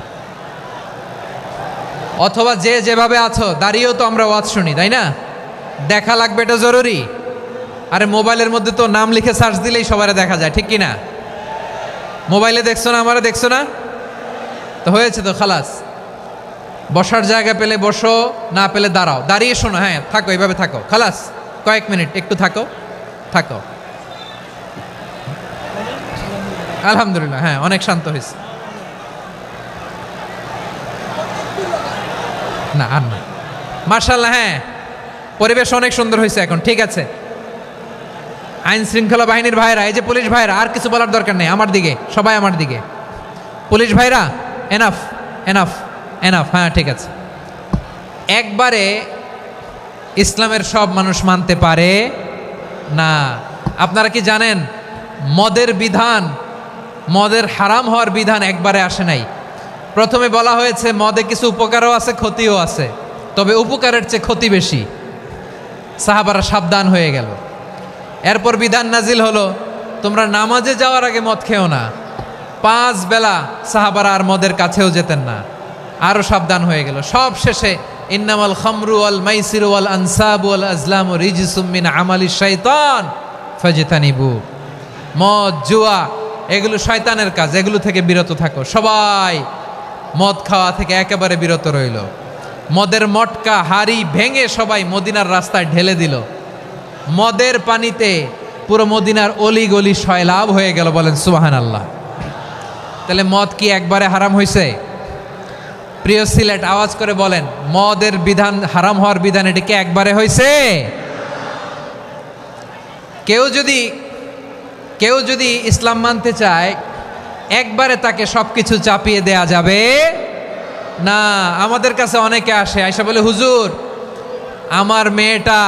অথবা যে যেভাবে আছো দাঁড়িয়েও তো আমরা ওয়াজ শুনি, তাই না? দেখা লাগবে, এটা জরুরি। আরে মোবাইলের মধ্যে তো নাম লিখে সার্চ দিলেই সবারে দেখা যায়, ঠিক কি না? মোবাইলে দেখছো না, আমারে দেখছো না, তো হয়েছে তো, খালাস। বসার জায়গা পেলে বসো, না পেলে দাঁড়াও, দাঁড়িয়ে শোনো। হ্যাঁ, থাকো, এইভাবে থাকো, খালাস। কয়েক মিনিট একটু থাকো। আলহামদুলিল্লাহ, হ্যাঁ, অনেক শান্ত হয়েছে। না আর না, মাশাআল্লাহ। হ্যাঁ, পরিবেশ অনেক সুন্দর হয়েছে এখন, ঠিক আছে। আইন শৃঙ্খলা বাহিনীর ভাইরা, এই যে পুলিশ ভাইরা, আর কিছু বলার দরকার নেই, আমার দিকে, সবাই আমার দিকে। পুলিশ ভাইরা, এনাফ। হ্যাঁ, ঠিক আছে। ইসলামের সব মানুষ মানতে পারে না। আপনারা কি জানেন মদের বিধান, মদের হারাম হওয়ার বিধান একবারে আসে নাই। প্রথমে বলা হয়েছে মদে কিছু উপকারও আছে ক্ষতিও আছে, তবে উপকারের চেয়ে ক্ষতি বেশি। সাহাবারা সাবধান হয়ে গেল। এরপর বিধান নাজিল হলো তোমরা নামাজে যাওয়ার আগে মদ খেও না। 5 বেলা সাহাবারা আর মদের কাছেও যেতেন না, আরও সাবধান হয়ে গেল। সব শেষে ইন্নামাল খামরু ওয়াল মাইসিরু ওয়াল আনসাবু ওয়াল আজলামু রিজসুম মিন আমালিশ শাইতান ফাজতানিবু। মদ জুয়া এগুলো শয়তানের কাজ, এগুলো থেকে বিরত থাকো। সবাই মদ খাওয়া থেকে একেবারে বিরত রইল। মদের মটকা হাড়ি ভেঙে সবাই মদিনার রাস্তায় ঢেলে দিল। মদের পানিতে পুরো মদিনার অলি গলি সয়লাভ হয়ে গেল। বলেন সুবহানাল্লাহ। তাহলে মদ কি একবারে হারাম হয়েছে? প্রিয় সিলেট আওয়াজ করে বলেন, মদের বিধান, হারাম হওয়ার বিধান এটি কি একবারে হয়েছে? কেউ যদি ইসলাম মানতে চায় একবারে তাকে সবকিছু চাপিয়ে দেয়া যাবে না। আমাদের কাছে অনেকে আসে, আয়সা বলে হুজুর আমার মেয়েটা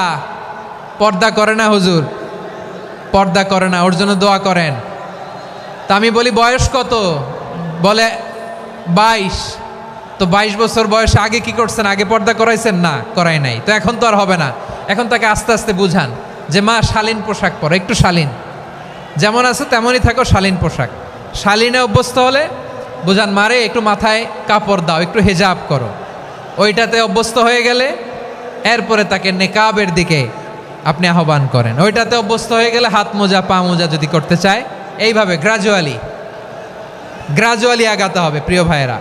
পর্দা করে না, হুজুর পর্দা করে না, ওর জন্য দোয়া করেন। তা আমি বলি বয়স কত? বলে 22। তো 22 বছর বয়সে আগে কি করছেন? আগে পর্দা করাইছেন? না, করাই নাই। তো এখন তো আর হবে না। এখন তাকে আস্তে আস্তে বুঝান যে মা শালীন পোশাক পরো, একটু শালীন, যেমন আছে তেমনই থাকো, শালীন পোশাক। শালীনে অভ্যস্ত হলে বুঝান মারে একটু মাথায় কাপড় দাও, একটু হেজাব করো। ওইটাতে অভ্যস্ত হয়ে গেলে এরপরে তাকে নেকাবের দিকে আপনি আহ্বান করেন। ওইটাতে অভ্যস্ত হয়ে গেলে হাত মোজা পা মোজা যদি করতে চায়, এইভাবে গ্রাজুয়ালি আগাতে হবে। প্রিয় ভাইয়েরা,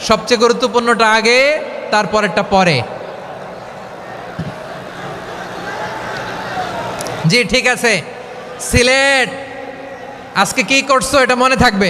সবচেয়ে গুরুত্বপূর্ণটা আগে, তারপরেরটা পরে। জি ঠিক আছে। সিলেট আজকে কি করছো এটা মনে থাকবে।